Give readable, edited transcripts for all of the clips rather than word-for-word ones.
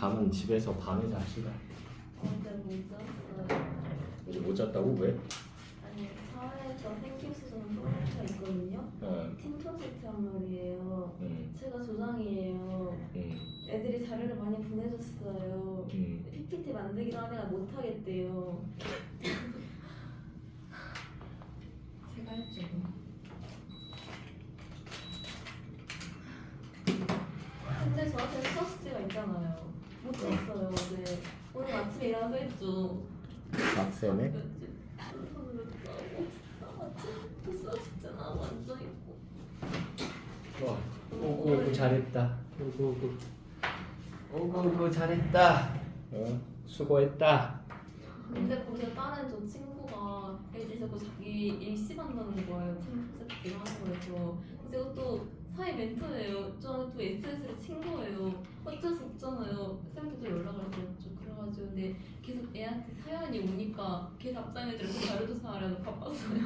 잠은 집에서 밤에 자시나? 어제 못 잤어요. 어제 못 잤다고? 왜? 아니 사회에서 생기수저는 프로젝트가 있거든요. 팀 프로젝트란 말이에요. 제가 조장이에요. 애들이 자료를 많이 보내줬어요. PPT 만들기도 하다가 못 하겠대요. 제가 했죠. 근데 저한테 수업 숙제가 있잖아요. 못 했어요 어제. 오늘 아침에 일어나서 했죠. 박세네? 아침부터 수업 숙제는 하고 앉아있고. 오구 잘했다. 오구 잘했다. 수고했다. 근데 거기서 다른 저 친구가 이제 자꾸 자기 일심한다는 거예요. 팀 프로젝트를 하는 거에서. 그래서 또 사회 멘토예요. 저한테 또 SNS를 친 거예요. 어쩔 수 없잖아요. 쌤한테 또 연락을 드렸죠. 그래가지고 근데 계속 애한테 사연이 오니까 걔 답장해주려고 자료조사 하려고 바빴어요.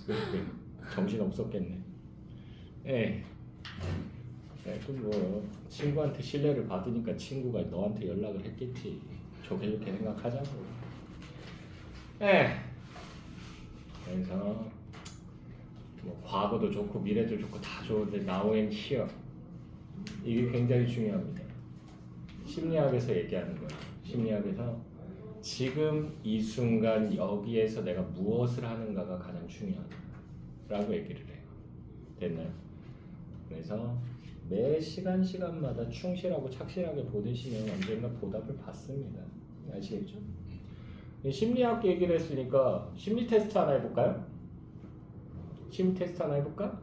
그렇게 정신 없었겠네. 예. 뭐 친구한테 신뢰를 받으니까 친구가 너한테 연락을 했겠지. 좋게 좋게 생각하자고. 예. 그래서 뭐 과거도 좋고 미래도 좋고 다 좋은데 now and here 이게 굉장히 중요합니다. 심리학에서 얘기하는 거예요. 심리학에서 지금 이 순간 여기에서 내가 무엇을 하는가가 가장 중요하다라고 얘기를 해요. 됐나요? 그래서 매 시간마다 충실하고 착실하게 보내시면 언젠가 보답을 받습니다. 아시겠죠? 심리학 얘기를 했으니까 심리 테스트 하나 해볼까요? 심리 테스트 하나 해볼까?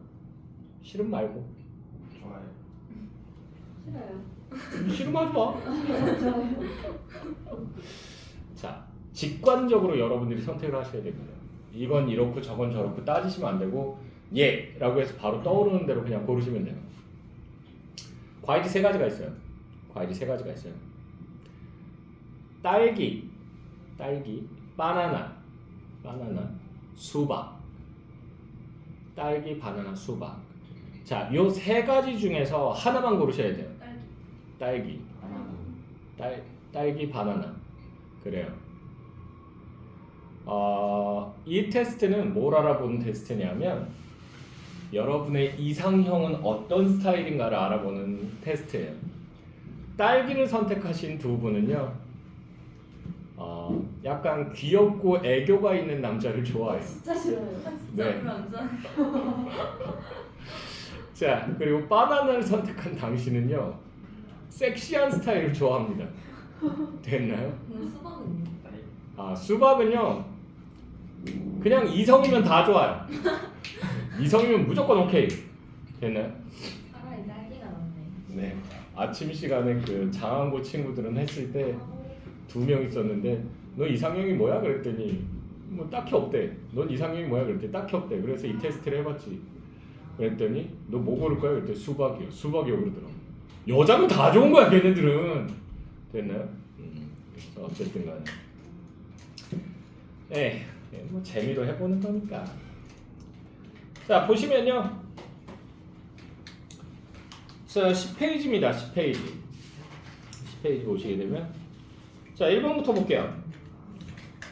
싫음 말고. 좋아요. 싫어요. 싫음 하지 마. 좋아요. 자, 직관적으로 여러분들이 선택을 하셔야 됩니다. 이건 이렇고 저건 저렇고 따지시면 안 되고 예! 라고 해서 바로 떠오르는 대로 그냥 고르시면 돼요. 과일이 세 가지가 있어요. 딸기, 바나나, 수박. 딸기, 바나나, 수박. 자, 요 세 가지 중에서 하나만 고르셔야 돼요. 딸기, 바나나. 그래요. 이 테스트는 뭘 알아보는 테스트냐면 여러분의 이상형은 어떤 스타일인가를 알아보는 테스트예요. 딸기를 선택하신 두 분은요, 약간 귀엽고 애교가 있는 남자를 좋아해요. 진짜 싫어요. 진짜 네. 별로 안 좋아해요. 자, 그리고 바나나를 선택한 당신은요, 섹시한 스타일을 좋아합니다. 됐나요? 수박은요? 수박은요, 그냥 이성이면 다 좋아요. 이성이면 무조건 오케이. 됐나요? 차라리 딸기가 낫네. 네. 아침 시간에 그 장항고 친구들은 했을 때 2명 있었는데 너 이상형이 뭐야? 그랬더니 뭐 딱히 없대. 넌 이상형이 뭐야? 그랬더니 딱히 없대. 그래서 이 테스트를 해봤지. 그랬더니 너 뭐 고를 거야? 그랬더니 수박이요 그러더라고. 여자는 다 좋은 거야 걔네들은. 됐나요? 그래서 어쨌든 간에 뭐 재미로 해보는 거니까. 자, 보시면요, 자, 10페이지입니다. 10페이지 보시게 되면, 자, 1번부터 볼게요.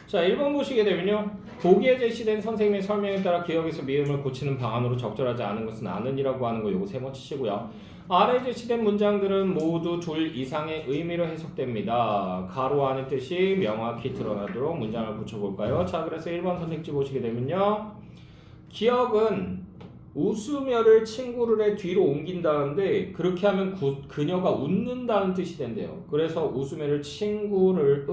자, 1번 보시게 되면요, 보기에 제시된 선생님의 설명에 따라 기억에서 미음을 고치는 방안으로 적절하지 않은 것은 않으니라고 하는 거 요거 3번 치시고요. 아래 제시된 문장들은 모두 둘 이상의 의미로 해석됩니다. 가로 안의 뜻이 명확히 드러나도록 문장을 붙여볼까요? 자, 그래서 1번 선택지 보시게 되면요, 기억은 웃으며를 친구를 뒤로 옮긴다는데 그렇게 하면 그녀가 웃는다는 뜻이 된대요. 그래서 웃으며를 친구를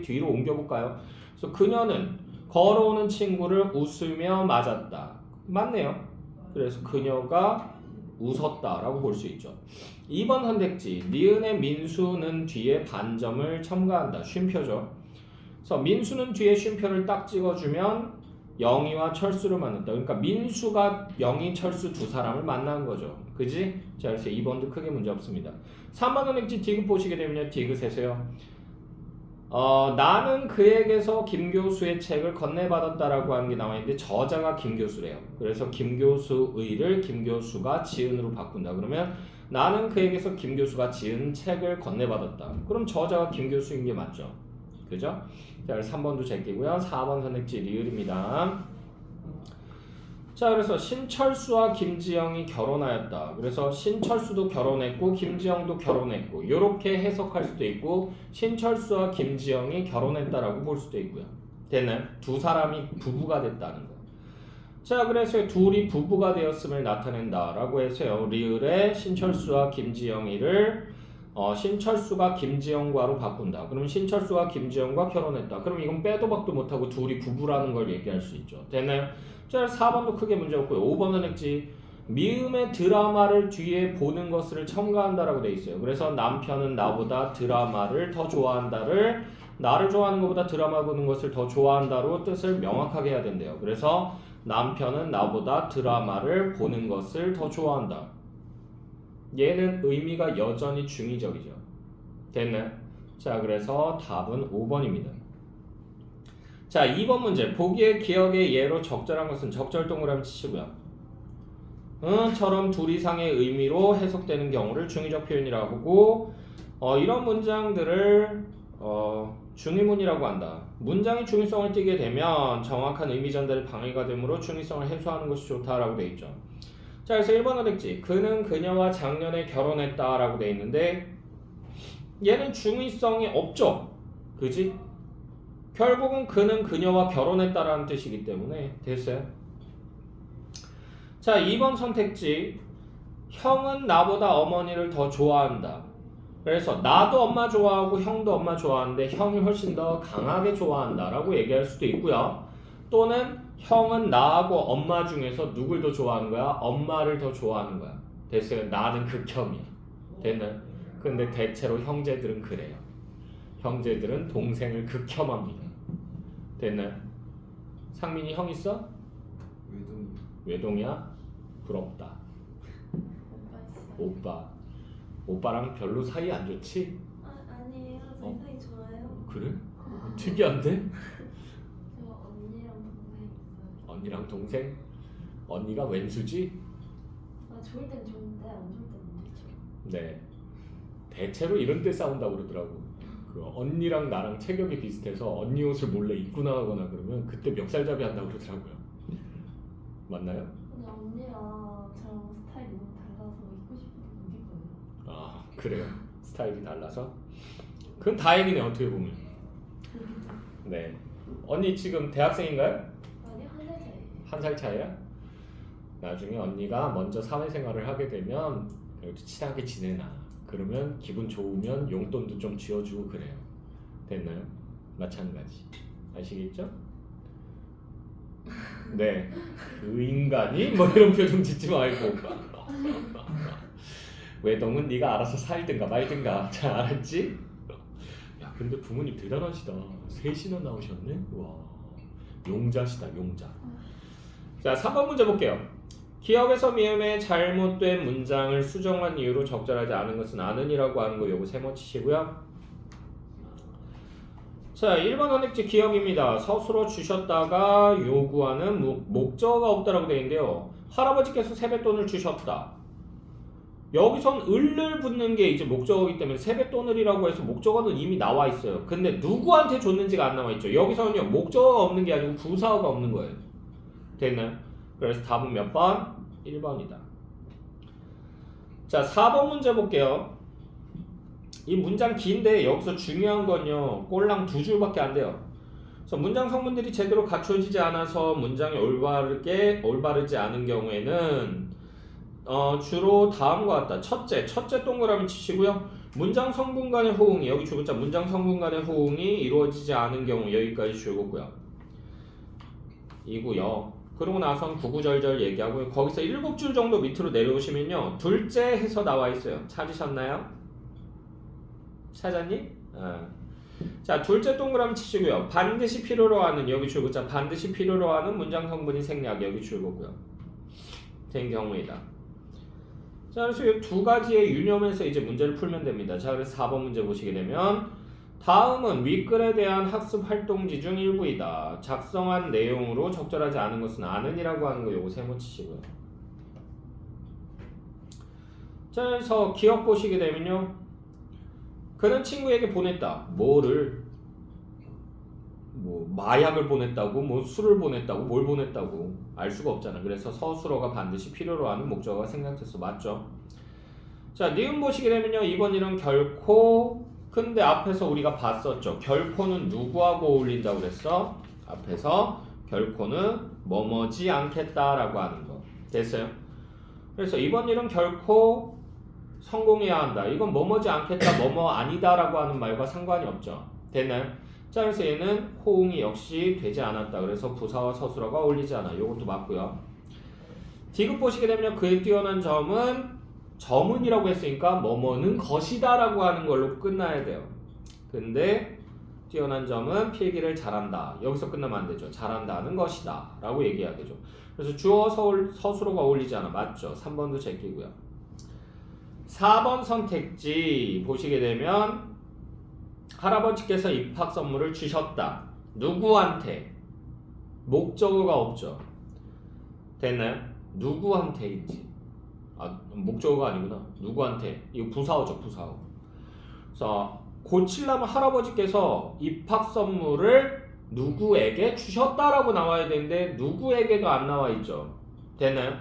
뒤로 옮겨볼까요? 그래서 그녀는 걸어오는 친구를 웃으며 맞았다. 맞네요. 그래서 그녀가 웃었다라고 볼 수 있죠. 2번 선택지, 니은의 민수는 뒤에 반점을 첨가한다. 쉼표죠. 그래서 민수는 뒤에 쉼표를 딱 찍어주면 영희와 철수를 만났다. 그러니까 민수가 영희, 철수 두 사람을 만난 거죠. 그지? 자, 그래서 2번도 크게 문제 없습니다. 3번 선택지 디귿 보시게 되면요, 디귿에서요, 나는 그에게서 김교수의 책을 건네받았다라고 하는 게 나와 있는데 저자가 김교수래요. 그래서 김교수의를 김교수가 지은으로 바꾼다. 그러면 나는 그에게서 김 교수가 지은 책을 건네받았다. 그럼 저자가 김 교수인 게 맞죠? 그죠? 자, 3번도 제끼고요. 4번 선택지 리을입니다. 자, 그래서 신철수와 김지영이 결혼하였다. 그래서 신철수도 결혼했고 김지영도 결혼했고 이렇게 해석할 수도 있고 신철수와 김지영이 결혼했다라고 볼 수도 있고요. 됐나요? 두 사람이 부부가 됐다는 거. 자, 그래서 둘이 부부가 되었음을 나타낸다라고 해서요. 리을에 신철수와 김지영이를 신철수가 김지영과로 바꾼다. 그럼 신철수가 김지영과 결혼했다. 그럼 이건 빼도 박도 못하고 둘이 부부라는 걸 얘기할 수 있죠. 됐나요? 자, 4번도 크게 문제 없고요. 5번은 했지. 미음의 드라마를 뒤에 보는 것을 첨가한다라고 돼 있어요. 그래서 남편은 나보다 드라마를 더 좋아한다를 나를 좋아하는 것보다 드라마 보는 것을 더 좋아한다로 뜻을 명확하게 해야 된대요. 그래서 남편은 나보다 드라마를 보는 것을 더 좋아한다. 얘는 의미가 여전히 중의적이죠. 됐나요? 자, 그래서 답은 5번입니다. 자, 2번 문제. 보기에 기억의 예로 적절한 것은 적절 동그라미 치시고요. 처럼 둘 이상의 의미로 해석되는 경우를 중의적 표현이라고 하고 이런 문장들을 중의문이라고 한다. 문장이 중의성을 띠게 되면 정확한 의미 전달에 방해가 되므로 중의성을 해소하는 것이 좋다라고 돼 있죠. 자, 그래서 1번 선택지. 그는 그녀와 작년에 결혼했다라고 돼 있는데 얘는 중의성이 없죠. 그지? 결국은 그는 그녀와 결혼했다라는 뜻이기 때문에 됐어요. 자, 2번 선택지. 형은 나보다 어머니를 더 좋아한다. 그래서 나도 엄마 좋아하고 형도 엄마 좋아하는데 형이 훨씬 더 강하게 좋아한다라고 얘기할 수도 있고요. 또는 형은 나하고 엄마 중에서 누굴 더 좋아하는 거야? 엄마를 더 좋아하는 거야. 됐어요. 나는 극혐이야. 됐나요? 근데 대체로 형제들은 그래요. 형제들은 동생을 극혐합니다. 됐나요? 상민이 형 있어? 외동이야? 부럽다. 오빠 있어요. 오빠랑 별로 사이 안 좋지? 아니에요. 저희 사이 좋아요. 그래? 특이한데? 저 언니랑 동생 있어요. 언니랑 동생? 언니가 왼수지? 좋을 땐 좋은데 안 좋을 땐 안 좋죠. 네. 대체로 이런 때 싸운다고 그러더라고. 그 언니랑 나랑 체격이 비슷해서 언니 옷을 몰래 입고 나가거나 그러면 그때 멱살잡이 한다고 그러더라고요. 맞나요? 근데 언니랑 저랑 스타일이 너무 달라서 입고 싶어도 못 입어요. 아, 그래요. 스타일이 달라서? 그건 다행이네, 어떻게 보면. 네. 언니 지금 대학생인가요? 아니, 한 살 차이. 한 살 차이야? 나중에 언니가 먼저 사회생활을 하게 되면 그래도 친하게 지내나. 그러면 기분 좋으면 용돈도 좀 쥐어주고 그래요. 됐나요? 마찬가지. 아시겠죠? 네. 그 인간이 뭐 이런 표정 짓지 말고. 외동은 네가 알아서 살든가 말든가. 자, 알았지? 야, 근데 부모님 대단하시다. 셋이나 나오셨네. 와, 용자시다, 용자. 자, 3번 문제 볼게요. 기억에서 미음의 잘못된 문장을 수정한 이유로 적절하지 않은 것은 아는이라고 하는 거 요거 세모 치시고요. 자, 1번 선택지 기억입니다. 서술어 주셨다가 요구하는 목적어가 없다라고 되어 있는데요. 할아버지께서 세뱃돈을 주셨다. 여기선 을을 붙는 게 이제 목적어이기 때문에 세뱃돈을이라고 해서 목적어는 이미 나와 있어요. 근데 누구한테 줬는지가 안 나와 있죠. 여기서는요, 목적어가 없는 게 아니고 부사어가 없는 거예요. 됐나요? 그래서 답은 몇 번? 1번이다. 자, 4번 문제 볼게요. 이 문장 긴데 여기서 중요한 건요, 꼴랑 2줄밖에 안 돼요. 그래서 문장 성분들이 제대로 갖춰지지 않아서 문장이 올바르지 않은 경우에는 주로 다음과 같다. 첫째 동그라미 치시고요. 문장 성분 간의 호응이, 여기 줄글자 문장 성분 간의 호응이 이루어지지 않은 경우 여기까지 줄거고요. 이고요. 그러고 나선 구구절절 얘기하고요. 거기서 7줄 정도 밑으로 내려오시면요, 둘째 해서 나와 있어요. 찾으셨나요? 찾았니? 자, 둘째 동그라미 치시고요. 반드시 필요로 하는, 여기 줄글자 반드시 필요로 하는 문장 성분이 생략, 여기 줄거고요. 된 경우이다. 자, 그래서 이 두 가지의 유념에서 이제 문제를 풀면 됩니다. 자, 그래서 4번 문제 보시게 되면 다음은 윗글에 대한 학습 활동지 중 일부이다. 작성한 내용으로 적절하지 않은 것은 아는이라고 하는 거 요거 세모 치시고요. 자, 그래서 기억 보시게 되면요. 그는 친구에게 보냈다. 뭐를? 뭐 마약을 보냈다고, 뭐 술을 보냈다고, 뭘 보냈다고 알 수가 없잖아. 그래서 서술어가 반드시 필요로 하는 목적어가 생략됐어. 맞죠? 자, 니은 보시게 되면요. 이번 일은 결코, 근데 앞에서 우리가 봤었죠. 결코는 누구하고 어울린다고 그랬어? 앞에서 결코는 뭐뭐지 않겠다라고 하는 거. 됐어요? 그래서 이번 일은 결코 성공해야 한다. 이건 뭐뭐지 않겠다, 뭐뭐 아니다라고 하는 말과 상관이 없죠. 됐나요? 자, 그래서 얘는 호응이 역시 되지 않았다. 그래서 부사와 서술어가 어울리지 않아. 이것도 맞고요. 디귿 보시게 되면 그의 뛰어난 점은이라고 했으니까 뭐뭐는 것이다라고 하는 걸로 끝나야 돼요. 근데 뛰어난 점은 필기를 잘한다. 여기서 끝나면 안 되죠. 잘한다는 것이다 라고 얘기해야 되죠. 그래서 주어 서술어가 어울리지 않아. 맞죠? 3번도 제끼고요. 4번 선택지 보시게 되면 할아버지께서 입학 선물을 주셨다. 누구한테? 목적어가 없죠. 됐나요? 누구한테인지. 아, 목적어가 아니구나. 누구한테? 이거 부사어죠, 부사어. 그래서 고치려면 할아버지께서 입학 선물을 누구에게 주셨다라고 나와야 되는데 누구에게도 안 나와 있죠. 됐나요?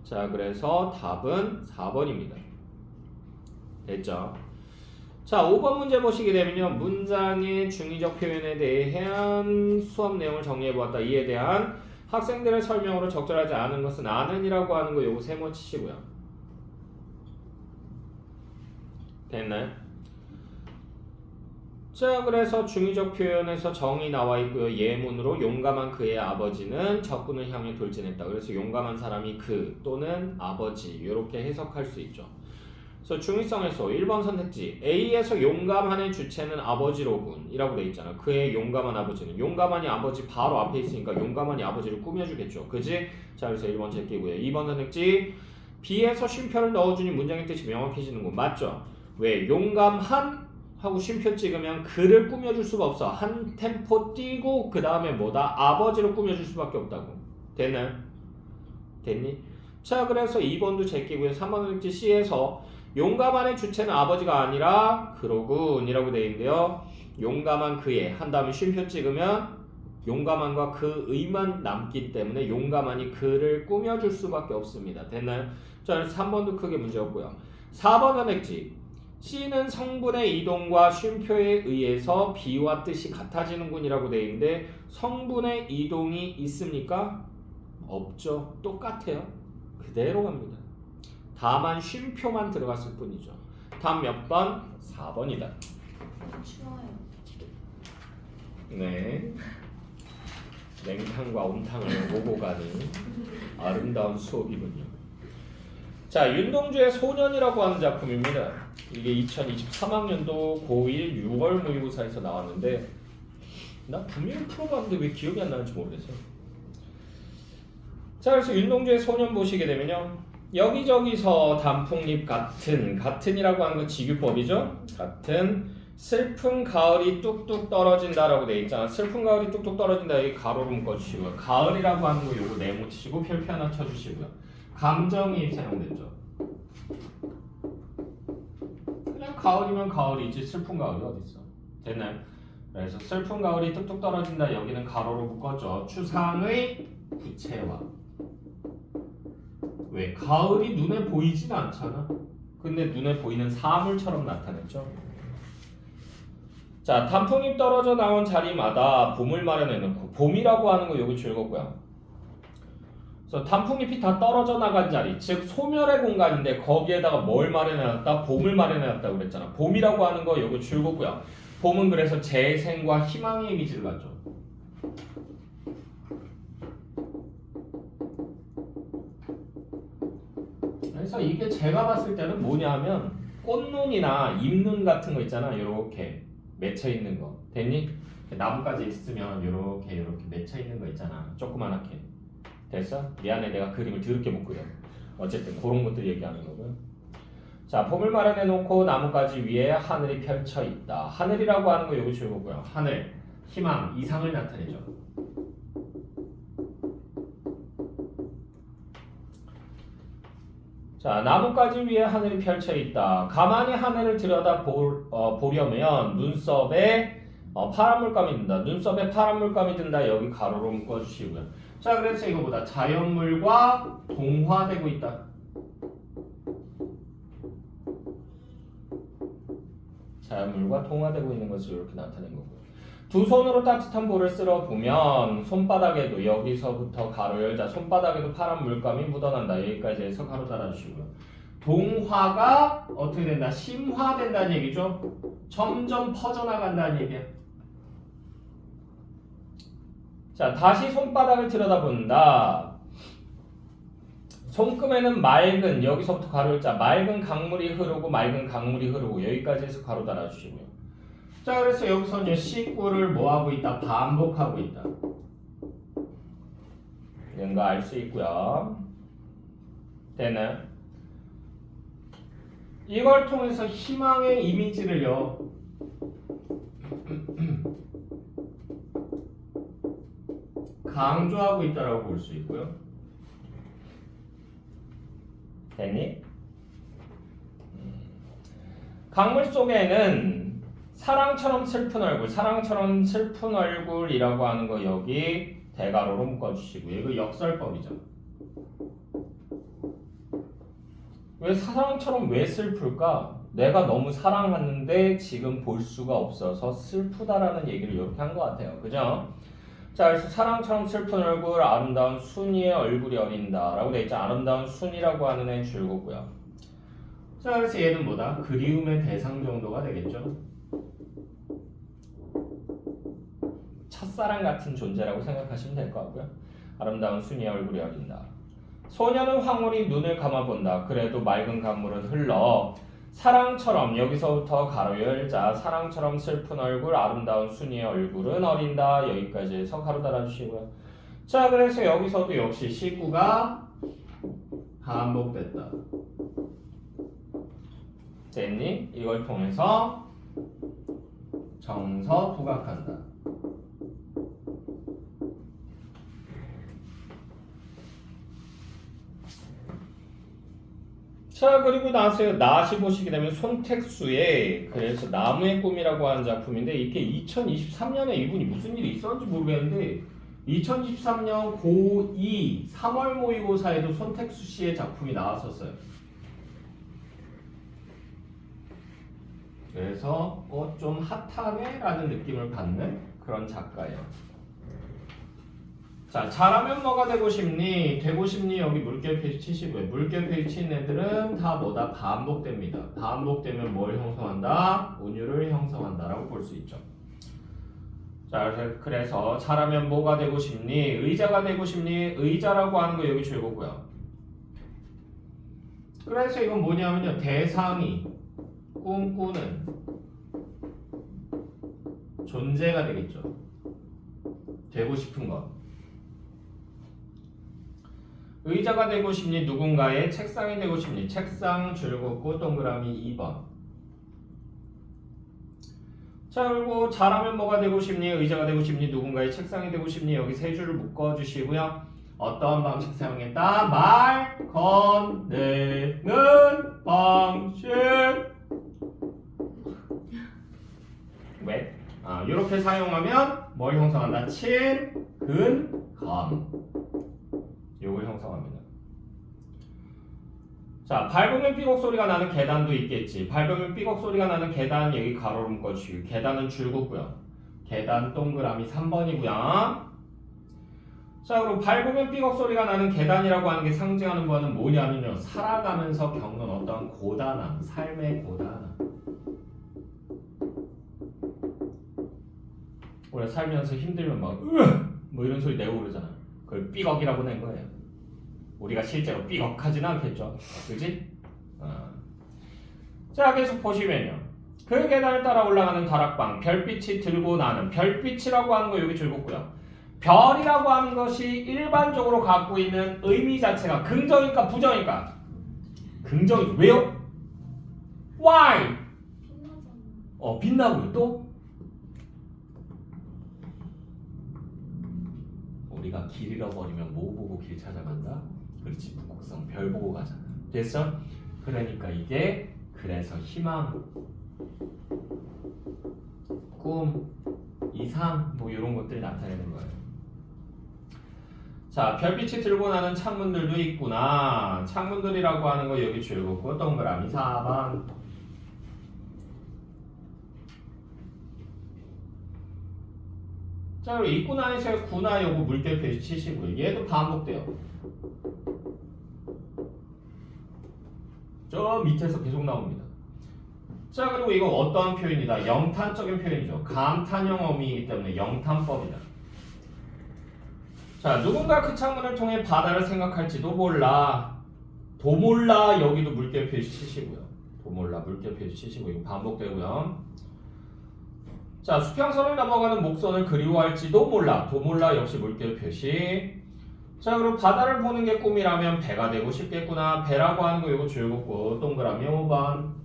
자, 그래서 답은 4번입니다. 됐죠? 자, 5번 문제 보시게 되면요. 문장의 중의적 표현에 대한 수업 내용을 정리해보았다. 이에 대한 학생들의 설명으로 적절하지 않은 것은 아는이라고 하는 거 요거 세모 치시고요. 됐나요? 자, 그래서 중의적 표현에서 정의 나와 있고요. 예문으로 용감한 그의 아버지는 적군을 향해 돌진했다. 그래서 용감한 사람이 그 또는 아버지 이렇게 해석할 수 있죠. 그래서 중의성에서 1번 선택지 A에서 용감한의 주체는 아버지로군 이라고 돼 있잖아. 그의 용감한 아버지는 용감한이 아버지 바로 앞에 있으니까 용감한이 아버지를 꾸며주겠죠. 그지? 자, 그래서 1번 제끼고요. 2번 선택지 B에서 쉼표를 넣어주니 문장의 뜻이 명확해지는군. 맞죠? 왜? 용감한 하고 쉼표 찍으면 그를 꾸며줄 수가 없어. 한 템포 뛰고 그 다음에 뭐다? 아버지를 꾸며줄 수밖에 없다고. 됐나요? 됐니? 자, 그래서 2번도 제끼고요. 3번 선택지 C에서 용감한의 주체는 아버지가 아니라 그로군이라고 되어 있는데요. 용감한 그의 한 다음에 쉼표 찍으면 용감한과 그의만 남기 때문에 용감한이 그를 꾸며줄 수밖에 없습니다. 됐나요? 자, 그래서 3번도 크게 문제 없고요. 4번 선택지 C는 성분의 이동과 쉼표에 의해서 B와 뜻이 같아지는군이라고 되어 있는데 성분의 이동이 있습니까? 없죠. 똑같아요. 그대로 갑니다. 다만 쉼표만 들어갔을 뿐이죠. 다음 몇 번? 4번이다. 추워요. 네. 냉탕과 온탕을 오고 가는 아름다운 수업이군요. 자, 윤동주의 소년이라고 하는 작품입니다. 이게 2023학년도 고1 6월 모의고사에서 나왔는데 나 분명히 풀어봤는데 왜 기억이 안 나는지 모르겠어요. 자, 그래서 윤동주의 소년 보시게 되면요. 여기저기서 단풍잎 같은이라고 하는 건 직유법이죠. 같은 슬픈 가을이 뚝뚝 떨어진다라고 돼 있잖아. 슬픈 가을이 뚝뚝 떨어진다 여기 가로로 묶어주시고요. 가을이라고 하는 거 요거 네모 치시고 별표 하나 쳐주시고요. 감정이입 사용됐죠. 그냥 가을이면 가을이지 슬픈 가을이 어딨어. 됐나요? 그래서 슬픈 가을이 뚝뚝 떨어진다 여기는 가로로 묶었죠. 추상의 구체화. 왜? 가을이 눈에 보이진 않잖아. 근데 눈에 보이는 사물처럼 나타냈죠. 자, 단풍잎 떨어져 나온 자리마다 봄을 마련해놓고 봄이라고 하는 거 요거 즐겁고요. 그래서 단풍잎이 다 떨어져 나간 자리, 즉 소멸의 공간인데 거기에다가 뭘 마련해놨다? 봄을 마련해놨다고 그랬잖아. 봄이라고 하는 거 요거 즐겁고요. 봄은 그래서 재생과 희망의 이미지를 갖죠. 그래서 이게 제가 봤을 때는 뭐냐면 꽃눈이나 잎눈 같은 거 있잖아. 요렇게 맺혀 있는 거. 됐니? 나뭇가지 있으면 요렇게 맺혀 있는 거 있잖아. 조그만하게. 됐어? 미안해 내가 그림을 더럽게 못 그려. 어쨌든 그런 것들 얘기하는 거고요. 자, 봄을 마련해 놓고 나뭇가지 위에 하늘이 펼쳐 있다. 하늘이라고 하는 거 요거 즐거고요. 하늘, 희망, 이상을 나타내죠. 자, 나뭇가지 위에 하늘이 펼쳐 있다. 가만히 하늘을 들여다 보려면 눈썹에 파란 물감이 든다. 눈썹에 파란 물감이 든다. 여기 가로로 묶어주시고요. 자, 그래서 이거보다 자연물과 동화되고 있다. 자연물과 동화되고 있는 것을 이렇게 나타낸 거고요. 두 손으로 따뜻한 볼을 쓸어 보면 손바닥에도 여기서부터 가로 열자 손바닥에도 파란 물감이 묻어난다. 여기까지 해서 가로 달아주시고요. 동화가 어떻게 된다? 심화된다는 얘기죠. 점점 퍼져나간다는 얘기야. 자, 다시 손바닥을 들여다본다. 손금에는 맑은, 여기서부터 가로 열자 맑은 강물이 흐르고 맑은 강물이 흐르고 여기까지 해서 가로 달아주시고요. 자, 그래서 여기서는 식구를 뭐하고 있다? 반복하고 있다. 이런 거 알 수 있고요. 되나요? 이걸 통해서 희망의 이미지를요. 강조하고 있다라고 볼 수 있고요. 됐니? 강물 속에는 사랑처럼 슬픈 얼굴, 사랑처럼 슬픈 얼굴이라고 하는 거 여기 대가로로 묶어주시고요. 이거 역설법이죠. 왜 사랑처럼 왜 슬플까? 내가 너무 사랑하는데 지금 볼 수가 없어서 슬프다라는 얘기를 이렇게 한 것 같아요. 그죠? 자, 그래서 사랑처럼 슬픈 얼굴, 아름다운 순이의 얼굴이 어린다 라고 되어 있죠. 아름다운 순이라고 하는 애는 줄거고요. 자, 그래서 얘는 뭐다? 그리움의 대상 정도가 되겠죠. 첫사랑 같은 존재라고 생각하시면 될 것 같고요. 아름다운 순이의 얼굴이 어린다. 소녀는 황홀히 눈을 감아본다. 그래도 맑은 강물은 흘러. 사랑처럼 여기서부터 가로 열자 사랑처럼 슬픈 얼굴 아름다운 순이의 얼굴은 어린다. 여기까지 해서 가로 달아주시고요. 자, 그래서 여기서도 역시 시구가 반복됐다. 됐니? 이걸 통해서 정서 부각한다. 자, 그리고 나서 나시 보시게 되면 손택수의 그래서 나무의 꿈이라고 하는 작품인데 이게 2023년에 이분이 무슨 일이 있었는지 모르겠는데 2023년 고2 3월 모의고사에도 손택수 씨의 작품이 나왔었어요. 그래서 좀 핫하네 라는 느낌을 받는 그런 작가예요. 자, 잘하면 뭐가 되고 싶니? 되고 싶니? 여기 물결 페이지 치시고요. 물결 페이지 친 애들은 다 뭐다? 반복됩니다. 반복되면 뭘 형성한다? 운율을 형성한다 라고 볼 수 있죠. 자, 그래서 잘하면 뭐가 되고 싶니? 의자가 되고 싶니? 의자라고 하는 거 여기 줄거고요. 그래서 이건 뭐냐면요. 대상이 꿈꾸는 존재가 되겠죠. 되고 싶은 것. 의자가 되고 싶니? 누군가의 책상이 되고 싶니? 책상 줄긋고 동그라미 2번. 자, 그리고 잘하면 뭐가 되고 싶니? 의자가 되고 싶니? 누군가의 책상이 되고 싶니? 여기 세 줄을 묶어주시고요. 어떠한 방식 사용했다? 말 건네는 방식. 왜? 이렇게 사용하면 뭘 형성한다? 친, 근, 검. 요걸 형성합니다. 자, 밟으면 삐걱 소리가 나는 계단도 있겠지. 밟으면 삐걱 소리가 나는 계단 여기 가로로 묶어주시고 계단은 줄긋고요. 계단 동그라미 3번이고요. 자, 그리고 밟으면 삐걱 소리가 나는 계단이라고 하는 게 상징하는 거는 뭐냐면요. 살아가면서 겪는 어떤 고단함, 삶의 고단함. 우리가 살면서 힘들면 막 뭐 이런 소리 내고 그러잖아. 그걸 삐걱이라고 낸 거예요. 우리가 실제로 삐걱하지는 않겠죠. 그지? 자, 계속 보시면요. 그 계단을 따라 올라가는 다락방, 별빛이 들고 나는 별빛이라고 하는 거 여기 줄긋고요. 별이라고 하는 것이 일반적으로 갖고 있는 의미 자체가 긍정일까 부정일까? 긍정이죠. 왜요? Why? 빛나잖아. 빛나고요. 또? 우리가 길 잃어버리면 뭐 보고 길 찾아간다? 그렇지, 북극성 별 보고 가잖아. 됐어? 그러니까 이게 그래서 희망, 꿈, 이상 뭐 이런 것들이 나타내는 거예요. 자, 별빛이 들고 나는 창문들도 있구나. 창문들이라고 하는 거 여기 줄긋고 동그라미 4번. 자, 그리고 있구나에서의 구나 요거 물결 표시 치시고요. 얘도 반복돼요. 저 밑에서 계속 나옵니다. 자, 그리고 이거 어떠한 표현이다? 영탄적인 표현이죠. 감탄형 어미이기 때문에 영탄법이다. 자, 누군가 그 창문을 통해 바다를 생각할지도 몰라. 도몰라 여기도 물결 표시 치시고요. 도몰라 물결 표시 치시고 이거 반복되고요. 자, 수평선을 넘어가는 목선을 그리워할지도 몰라. 도몰라 역시 물결 표시. 자, 그리고 바다를 보는 게 꿈이라면 배가 되고 싶겠구나. 배라고 하는 거 이거 줄긋고 동그라미 5번.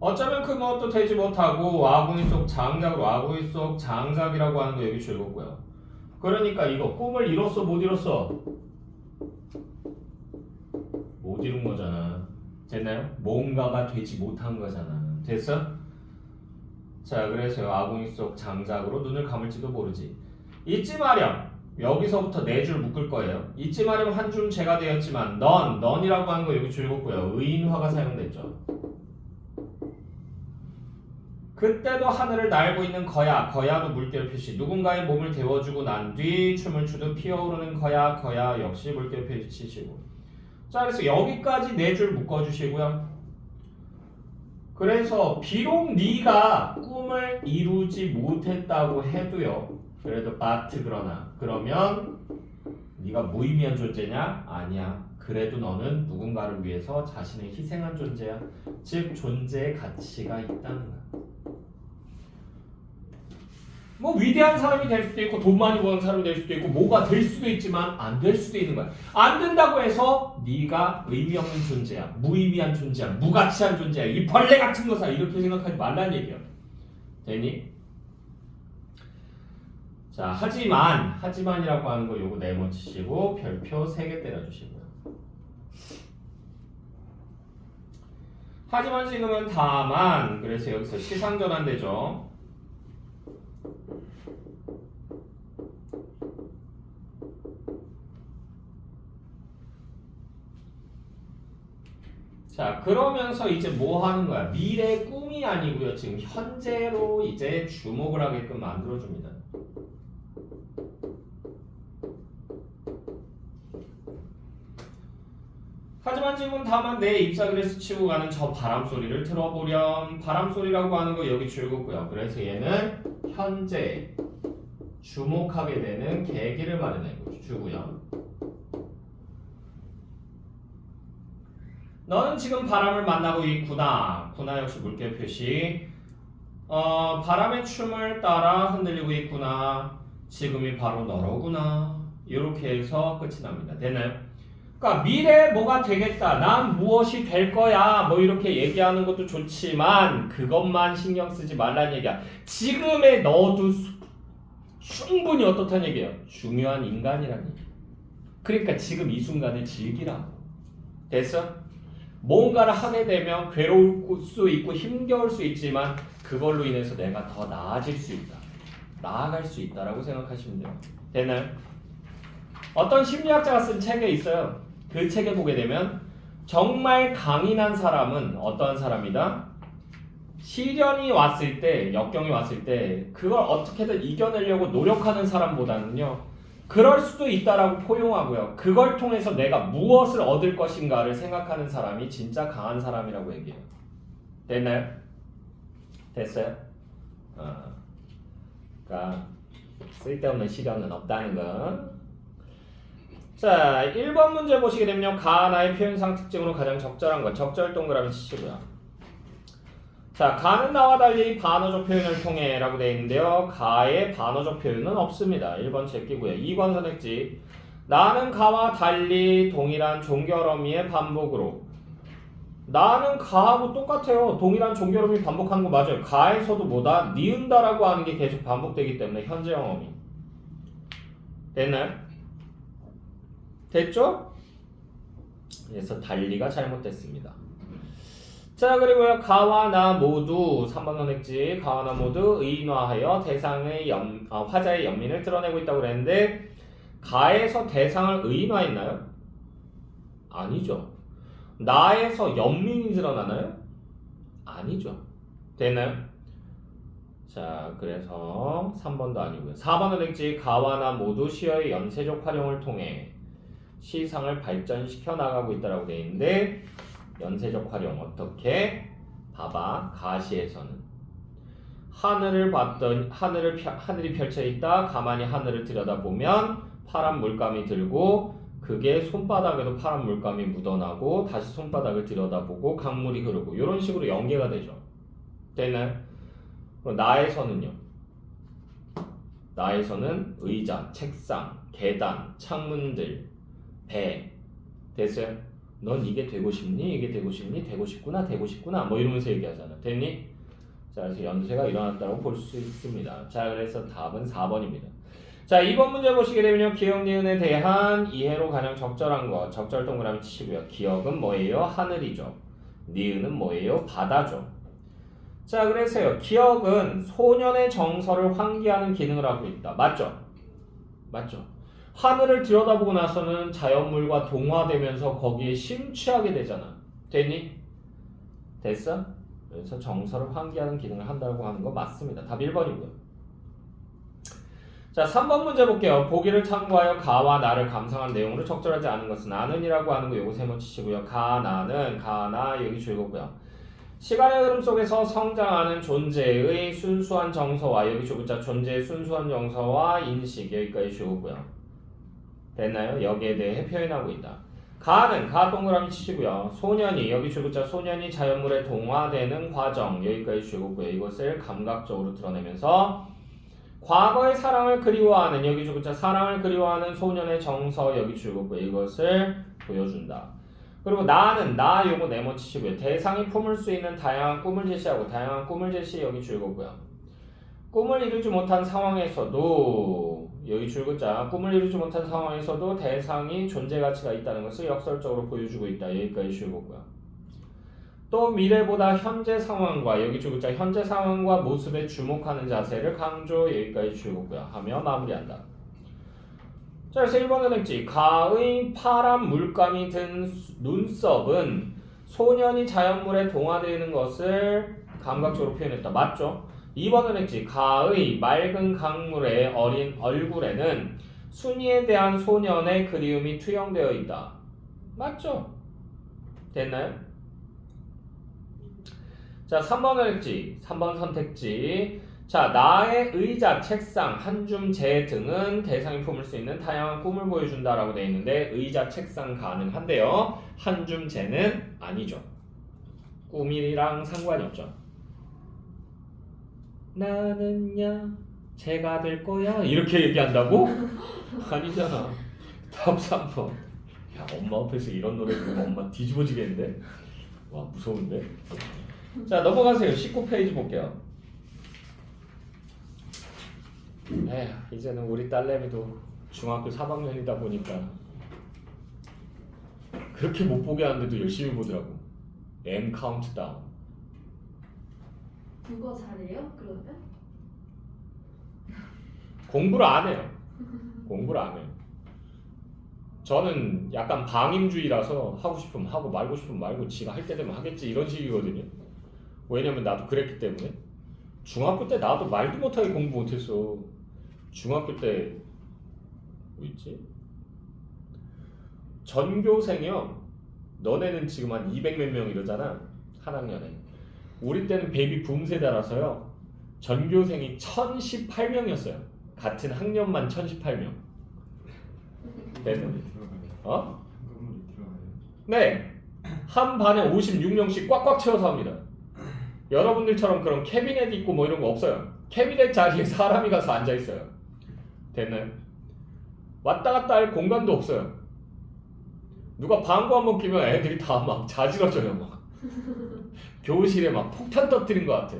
어쩌면 그 무엇도 되지 못하고 아궁이 속 장작으로 아궁이 속 장작이라고 하는 거 여기 줄긋고요. 그러니까 이거 꿈을 이뤘어 못 이뤘어? 못 이룬 거잖아. 됐나요? 뭔가가 되지 못한 거잖아. 됐어? 자, 그래서 아궁이 속 장작으로 눈을 감을지도 모르지. 잊지 마렴. 여기서부터 네 줄 묶을 거예요. 잊지 마렴 한 줄 제가 되었지만 넌이라고 하는 거 여기 줄긋고요. 의인화가 사용됐죠. 그때도 하늘을 날고 있는 거야도 물결 표시. 누군가의 몸을 데워주고 난 뒤 춤을 추듯 피어오르는 거야 역시 물결 표시 치시고. 자, 그래서 여기까지 네 줄 묶어주시고요. 그래서 비록 네가 꿈을 이루지 못했다고 해도요. 그래도 그러나 그러면 네가 무의미한 존재냐? 아니야. 그래도 너는 누군가를 위해서 자신을 희생한 존재야. 즉 존재의 가치가 있다는 거야. 뭐 위대한 사람이 될 수도 있고 돈 많이 버는 사람이 될 수도 있고 뭐가 될 수도 있지만 안 될 수도 있는 거야. 안 된다고 해서 네가 의미 없는 존재야. 무의미한 존재야. 무가치한 존재야. 이 벌레 같은 거사 이렇게 생각하지 말라는 얘기야. 되니? 자, 하지만이라고 하는 거 요거 네모치시고 별표 3개 때려주시고요. 하지만 지금은 다만. 그래서 여기서 시상전환되죠. 자, 그러면서 이제 뭐 하는 거야? 미래 꿈이 아니고요. 지금 현재로 이제 주목을 하게끔 만들어줍니다. 하지만 지금 다만 내 잎사귀를 스치고 가는 저 바람소리를 들어보렴. 바람소리라고 하는 거 여기 줄긋고요. 그래서 얘는 현재 주목하게 되는 계기를 마련해 주고요. 너는 지금 바람을 만나고 있구나. 구나 역시 물결 표시. 바람의 춤을 따라 흔들리고 있구나. 지금이 바로 너로구나. 이렇게 해서 끝이 납니다. 됐나요? 그러니까 미래에 뭐가 되겠다. 난 무엇이 될 거야. 뭐 이렇게 얘기하는 것도 좋지만 그것만 신경 쓰지 말라는 얘기야. 지금의 너도 충분히 어떻다는 얘기예요? 중요한 인간이라는 얘기. 그러니까 지금 이 순간을 즐기라고. 됐어? 뭔가를 하게 되면 괴로울 수 있고 힘겨울 수 있지만 그걸로 인해서 내가 더 나아질 수 있다. 나아갈 수 있다라고 생각하시면 돼요. 됐나요? 어떤 심리학자가 쓴 책에 있어요. 그 책에 보게 되면 정말 강인한 사람은 어떠한 사람이다? 시련이 왔을 때, 역경이 왔을 때 그걸 어떻게든 이겨내려고 노력하는 사람보다는요. 그럴 수도 있다라고 포용하고요. 그걸 통해서 내가 무엇을 얻을 것인가를 생각하는 사람이 진짜 강한 사람이라고 얘기해요. 됐나요? 됐어요? 그러니까 쓸데없는 시련은 없다는 거. 자, 1번 문제 보시게 되면 가나의 표현상 특징으로 가장 적절한 것. 적절 동그라미 치시고요. 자, 가는 나와 달리 반어적 표현을 통해 라고 되어 있는데요. 가의 반어적 표현은 없습니다. 1번 제끼고요. 2번 선택지. 나는 가와 달리 동일한 종결어미의 반복으로. 나는 가하고 똑같아요. 동일한 종결어미 반복하는 거 맞아요. 가에서도 뭐다? 니은다라고 하는 게 계속 반복되기 때문에 현재형 어미. 됐나요? 됐죠? 그래서 달리가 잘못됐습니다. 자, 그리고요 가와 나 모두 3번 선택지 가와 나 모두 의인화하여 대상의 화자의 연민을 드러내고 있다고 그랬는데 가에서 대상을 의인화했나요? 아니죠. 나에서 연민이 드러나나요? 아니죠. 됐나요? 자, 그래서 3번도 아니고요. 4번 선택지 가와 나 모두 시어의 연쇄적 활용을 통해 시상을 발전시켜 나가고 있다라고 되어 있는데 연쇄적 활용 어떻게? 봐봐. 가시에서는 하늘을 봤더니 하늘이 펼쳐 있다. 가만히 하늘을 들여다보면 파란 물감이 들고 그게 손바닥에도 파란 물감이 묻어나고 다시 손바닥을 들여다보고 강물이 흐르고 이런 식으로 연계가 되죠. 됐나요? 그럼 나에서는요. 나에서는 의자, 책상, 계단, 창문들, 배. 됐어요? 넌 이게 되고 싶니? 이게 되고 싶니? 되고 싶구나, 되고 싶구나. 뭐 이러면서 얘기하잖아. 됐니? 자, 그래서 연쇄가 일어났다고 볼 수 있습니다. 자, 그래서 답은 4번입니다. 자, 2번 문제 보시게 되면요. 기억, 니은에 대한 이해로 가장 적절한 것. 적절 동그라미 치시고요. 기억은 뭐예요? 하늘이죠. 니은은 뭐예요? 바다죠. 자, 그래서요. 기억은 소년의 정서를 환기하는 기능을 하고 있다. 맞죠? 맞죠? 하늘을 들여다보고 나서는 자연물과 동화되면서 거기에 심취하게 되잖아. 됐니? 됐어? 그래서 정서를 환기하는 기능을 한다고 하는 거 맞습니다. 답 1번이고요. 자, 3번 문제 볼게요. 보기를 참고하여 가와 나를 감상한 내용으로 적절하지 않은 것은 나는이라고 하는 거 요거 세번 치시고요. 가, 나는, 가, 나 여기 줄거고요. 시간의 흐름 속에서 성장하는 존재의 순수한 정서와 여기 줄글자 존재의 순수한 정서와 인식 여기까지 줄거고요. 됐나요? 여기에 대해 표현하고 있다. 가는 가 동그라미 치시고요. 소년이 여기 줄글자 소년이 자연물에 동화되는 과정 여기까지 줄거고요. 이것을 감각적으로 드러내면서 과거의 사랑을 그리워하는 여기 줄글자 사랑을 그리워하는 소년의 정서 여기 줄거고요. 이것을 보여준다. 그리고 나는 나 요거 네모 치시고요. 대상이 품을 수 있는 다양한 꿈을 제시하고 다양한 꿈을 제시 여기 줄거고요. 꿈을 이루지 못한 상황에서도 여기 줄글자 꿈을 이루지 못한 상황에서도 대상이 존재 가치가 있다는 것을 역설적으로 보여주고 있다. 여기까지 줄거고요. 또 미래보다 현재 상황과 여기 줄글자 현재 상황과 모습에 주목하는 자세를 강조 여기까지 줄거고요. 하며 마무리한다. 자, 그래서 1번 선택지 가의 파란 물감이 든 눈썹은 소년이 자연물에 동화되는 것을 감각적으로 표현했다. 맞죠? 2번 선택지 가의 맑은 강물의 어린 얼굴에는 순이에 대한 소년의 그리움이 투영되어 있다. 맞죠? 됐나요? 자, 3번 선택지 자, 나의 의자, 책상, 한줌, 재 등은 대상이 품을 수 있는 다양한 꿈을 보여준다라고 되어 있는데 의자, 책상 가능한데요. 한줌, 재는 아니죠. 꿈이랑 상관이 없죠. 나는야 재가 될 거야 이렇게 얘기한다고? 아니잖아. 답 3번. 야, 엄마 앞에서 이런 노래 부르면 엄마 뒤집어지겠는데? 와, 무서운데? 자, 넘어가세요. 19페이지 볼게요. 에휴, 이제는 우리 딸내미도 중학교 3학년이다 보니까 그렇게 못 보게 하는데도 열심히 보더라고. M 카운트다운. 국어 잘해요? 그러면? 공부를 안 해요. 공부를 안 해요. 저는 약간 방임주의라서 하고 싶으면 하고 말고 싶으면 말고 지가 할 때 되면 하겠지 이런 식이거든요. 왜냐면 나도 그랬기 때문에. 중학교 때 나도 말도 못하게 공부 못했어. 중학교 때 뭐 있지? 전교생이요. 너네는 지금 한 200몇 명 이러잖아. 한 학년에. 우리 때는 베이비 붐 세대라서요. 전교생이 1018명이었어요. 같은 학년만 1018명. 됐네. 어? 네. 한 반에 56명씩 꽉꽉 채워서 합니다. 여러분들처럼 그런 캐비넷 있고 뭐 이런 거 없어요. 캐비넷 자리에 사람이 가서 앉아 있어요. 됐나요? 왔다 갔다 할 공간도 없어요. 누가 방구 한번 끼면 애들이 다 막 자지러져요. 막 교실에 막 폭탄 터뜨린 것 같아.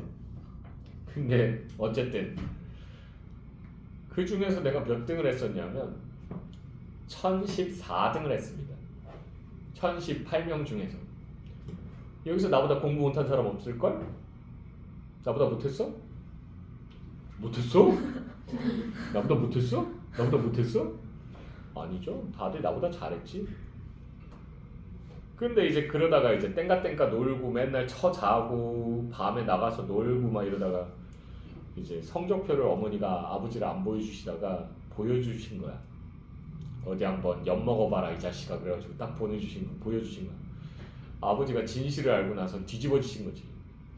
근데 어쨌든 그 중에서 내가 몇 등을 했었냐면 1014등을 했습니다. 1018명 중에서. 여기서 나보다 공부 못한 사람 없을걸? 나보다 못했어? 못했어? 나보다 못했어? 나보다 못했어? 아니죠. 다들 나보다 잘했지. 근데 이제 그러다가 이제 땡가땡가 놀고 맨날 자고 밤에 나가서 놀고 막 이러다가 이제 성적표를 어머니가 아버지를 안 보여주시다가 보여주신 거야. 어디 한번 엿 먹어봐라 이 자식아 그래가지고 딱 보여주신 거야. 아버지가 진실을 알고 나서 뒤집어지신 거지.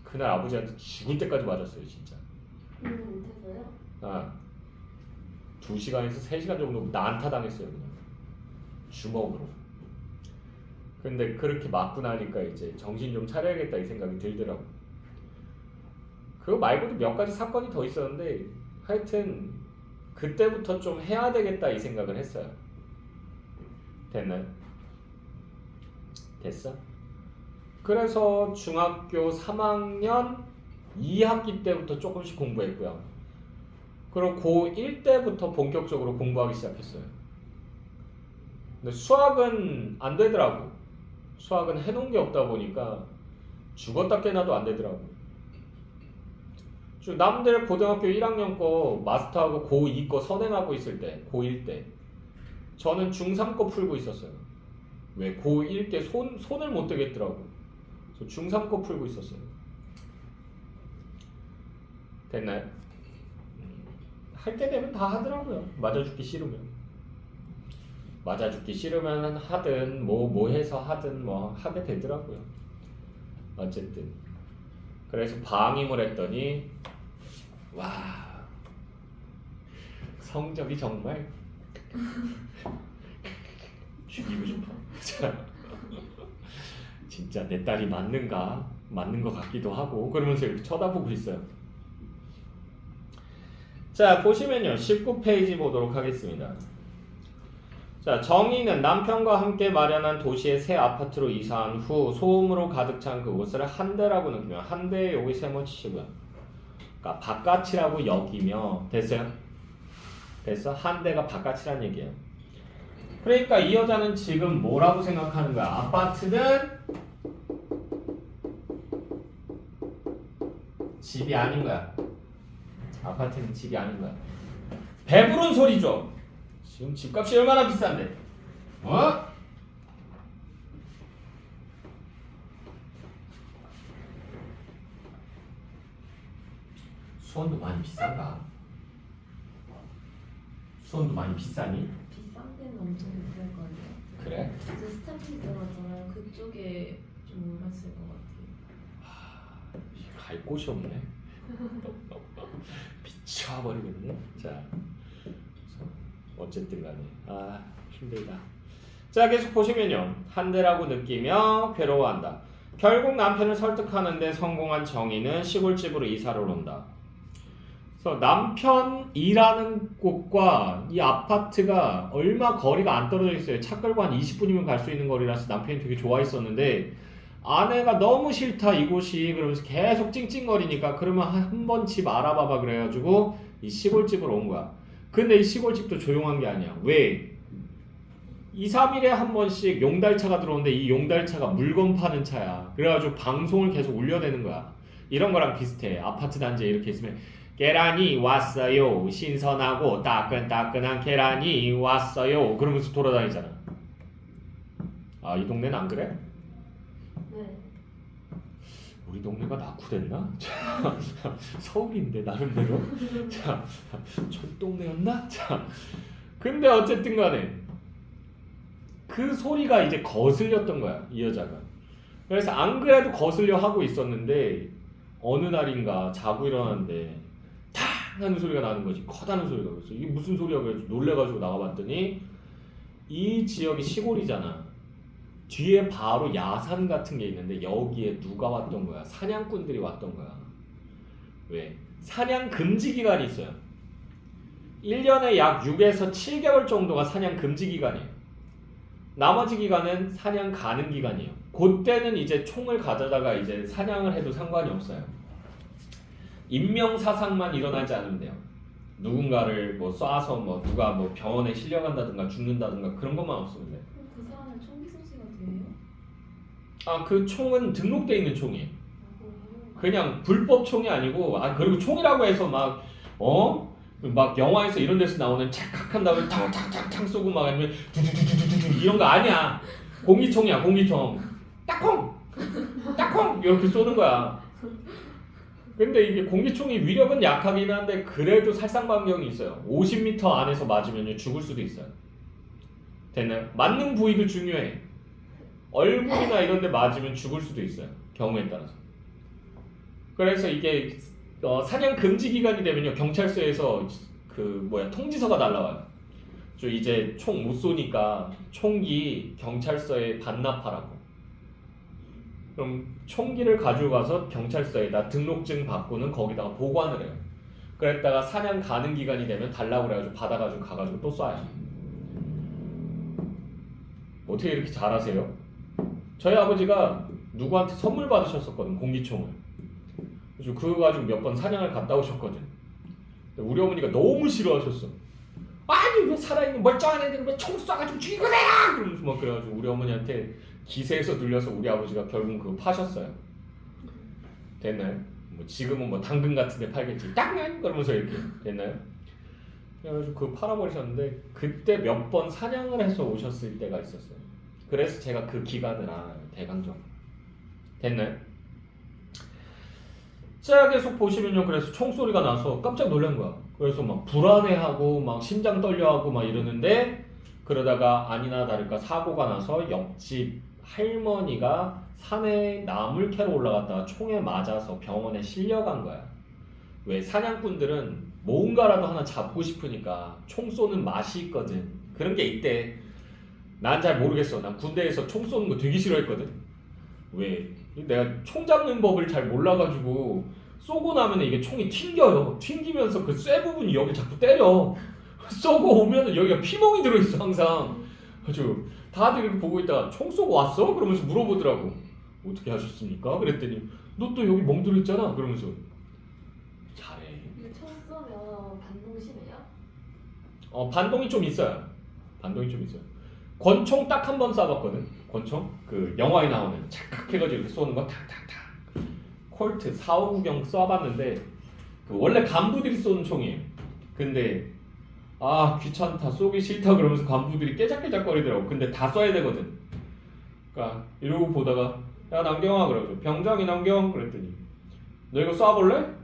그날 아버지한테 죽을 때까지 맞았어요 진짜. 못해서요? 아, 2시간에서 3시간 정도 난타 당했어요 그냥 주먹으로. 근데 그렇게 맞고 나니까 이제 정신 좀 차려야겠다 이 생각이 들더라고. 그거 말고도 몇 가지 사건이 더 있었는데 하여튼 그때부터 좀 해야 되겠다 이 생각을 했어요. 됐나요? 됐어? 그래서 중학교 3학년 2학기 때부터 조금씩 공부했고요. 그리고 고1 때부터 본격적으로 공부하기 시작했어요. 근데 수학은 안 되더라고. 수학은 해놓은 게 없다 보니까 죽었다 깨나도 안 되더라고. 남들 고등학교 1학년 거 마스터하고 고2 거 선행하고 있을 때, 고1 때 저는 중3 거 풀고 있었어요. 왜? 고1 때 손을 못 대겠더라고. 그래서 중3 거 풀고 있었어요. 됐나요? 할 때 되면 다 하더라고요. 맞아 죽기 싫으면. 맞아 죽기 싫으면 하든 뭐 해서 하든 뭐 하게 되더라고요. 어쨌든 그래서 방임을 했더니 와 성적이 정말 죽이고 싶어. 진짜 내 딸이 맞는가? 맞는 것 같기도 하고 그러면서 이렇게 쳐다보고 있어요. 자 보시면요 19페이지 보도록 하겠습니다. 자 정희는 남편과 함께 마련한 도시의 새 아파트로 이사한 후 소음으로 가득 찬 그곳을 한대라고 느끼며 한대에 여기 세모 치시고요. 그러니까 바깥이라고 여기며 됐어요? 됐어? 한대가 바깥이란 얘기예요. 그러니까 이 여자는 지금 뭐라고 생각하는 거야? 아파트는 집이 아닌 거야. 아파트는 집이 아닌 거야. 배부른 소리죠. 지금 집값이 얼마나 비싼데? 어? 수원도 많이 비싼가? 수원도 많이 비싸니? 비싼 데는 엄청 비쌀 거예요. 그래? 이제 스타필 들어갔잖아요. 그쪽에 좀 올랐을 것 같아요. 갈 곳이 없네. 미쳐버리겠네. 자, 어쨌든 간에 힘들다. 자 계속 보시면요. 한대라고 느끼며 괴로워한다. 결국 남편을 설득하는데 성공한 정희는 시골집으로 이사를 온다. 그래서 남편 일하는 곳과 이 아파트가 얼마 거리가 안 떨어져 있어요. 차 끌고 한 20분이면 갈 수 있는 거리라서 남편이 되게 좋아했었는데 아내가 너무 싫다 이곳이 그러면서 계속 찡찡거리니까 그러면 한 번 집 알아봐봐 그래가지고 이 시골집으로 온 거야. 근데 이 시골집도 조용한 게 아니야. 왜? 2, 3일에 한 번씩 용달차가 들어오는데 이 용달차가 물건 파는 차야. 그래가지고 방송을 계속 울려대는 거야. 이런 거랑 비슷해. 아파트 단지에 이렇게 있으면 계란이 왔어요. 신선하고 따끈따끈한 계란이 왔어요. 그러면서 돌아다니잖아. 아, 이 동네는 안 그래? 네. 우리 동네가 낙후됐나? 서울인데 나름대로. 자, 촌동네였나? 자, 근데 어쨌든 간에 그 소리가 이제 거슬렸던 거야 이 여자가. 그래서 안 그래도 거슬려 하고 있었는데 어느 날인가 자고 일어났는데 탕 하는 소리가 나는 거지. 커다는 소리가. 그래서 이게 무슨 소리야 그래서 놀래가지고 나가봤더니 이 지역이 시골이잖아. 뒤에 바로 야산 같은 게 있는데 여기에 누가 왔던 거야? 사냥꾼들이 왔던 거야. 왜? 사냥 금지 기간이 있어요. 1년에 약 6에서 7개월 정도가 사냥 금지 기간이에요. 나머지 기간은 사냥 가능 기간이에요. 그때는 이제 총을 가져다가 이제 사냥을 해도 상관이 없어요. 인명사상만 일어나지 않으면 돼요. 누군가를 뭐 쏴서 뭐 누가 뭐 병원에 실려간다든가 죽는다든가 그런 것만 없으면 돼요. 그 사람은 총기 소지가 돼요? 그 총은 등록돼 있는 총이에요. 그냥 불법 총이 아니고 그리고 총이라고 해서 막 영화에서 이런 데서 나오는 착각한 다음에 탕탕탕탕 쏘고 막 아니면 두두두두두두 이런 거 아니야. 공기총이야 공기총. 딱콩 딱콩 이렇게 쏘는 거야. 근데 이게 공기총이 위력은 약하긴 한데 그래도 살상반경이 있어요. 50m 안에서 맞으면 죽을 수도 있어요. 됐나요? 맞는 부위도 중요해. 얼굴이나 이런 데 맞으면 죽을 수도 있어요. 경우에 따라서. 그래서 이게 사냥 금지 기간이 되면요 경찰서에서 통지서가 날라와요. 이제 총 못 쏘니까 총기 경찰서에 반납하라고. 그럼 총기를 가지고 가서 경찰서에다 등록증 받고는 거기다가 보관을 해요. 그랬다가 사냥 가는 기간이 되면 달라고 그래가지고 받아가지고 가가지고 또 쏴요. 어떻게 이렇게 잘하세요? 저희 아버지가 누구한테 선물 받으셨었거든 공기총을. 그래서 그거 가지고 몇 번 사냥을 갔다 오셨거든. 우리 어머니가 너무 싫어하셨어. 아니 왜 살아있는 멀쩡한 애들은 왜 총 쏴가지고 죽이고 내라! 그러면서 막 그래가지고 우리 어머니한테 기세에서 눌려서 우리 아버지가 결국 그거 파셨어요. 됐나요? 지금은 당근 같은 데 팔겠지. 땅난! 그러면서 이렇게 됐나요? 그래가지고 그거 팔아버리셨는데 그때 몇 번 사냥을 해서 오셨을 때가 있었어요. 그래서 제가 그 기간을 알아요. 대강정. 됐나요? 자 계속 보시면요. 그래서 총소리가 나서 깜짝 놀란 거야. 그래서 막 불안해하고 막 심장 떨려하고 막 이러는데 그러다가 아니나 다를까 사고가 나서 옆집 할머니가 산에 나물 캐러 올라갔다가 총에 맞아서 병원에 실려간 거야. 왜 사냥꾼들은 뭔가라도 하나 잡고 싶으니까 총 쏘는 맛이 있거든. 그런 게 있대. 난 잘 모르겠어. 난 군대에서 총 쏘는 거 되게 싫어했거든. 왜? 내가 총 잡는 법을 잘 몰라가지고 쏘고 나면 이게 총이 튕겨요. 튕기면서 그 쇠 부분이 여기 자꾸 때려. 쏘고 오면 여기가 피멍이 들어있어 항상. 아주 다들 이렇게 보고 있다가 총 쏘고 왔어? 그러면서 물어보더라고. 어떻게 하셨습니까? 그랬더니 너 또 여기 멍 들어있잖아. 그러면서 잘해. 근데 총 쏘면 반동 심해요? 반동이 좀 있어요. 반동이 좀 있어요. 권총 딱 한 번 쏴봤거든. 권총? 그 영화에 나오는 착각해가지고 이렇게 쏘는 거 탁탁탁. 콜트 459경 쏴봤는데 원래 간부들이 쏘는 총이에요. 근데 귀찮다 쏘기 싫다 그러면서 간부들이 깨작깨작거리더라고. 근데 다 쏴야 되거든. 그러니까 이러고 보다가 야 남경아 그러죠. 병장이 남경 그랬더니 너 이거 쏴볼래?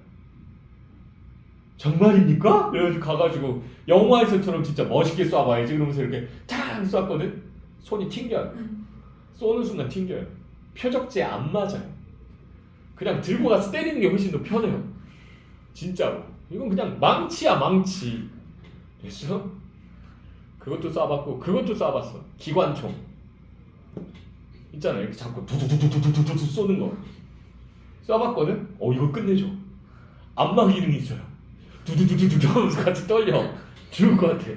정말입니까? 그래가지고 가가지고 영화에서처럼 진짜 멋있게 쏴봐야지 그러면서 이렇게 탁 쐈거든. 손이 튕겨요. 쏘는 순간 튕겨요. 표적지에 안 맞아요. 그냥 들고 가서 때리는 게 훨씬 더 편해요. 진짜로. 이건 그냥 망치야 망치. 됐어? 그것도 쏴봤고 그것도 쏴봤어. 기관총 있잖아. 이렇게 자꾸 두두두두두두두 쏘는 거 쏴봤거든? 이거 끝내줘. 안마 기능이 있어요. 두두두두두 하면서 같이 떨려. 죽을 것 같아.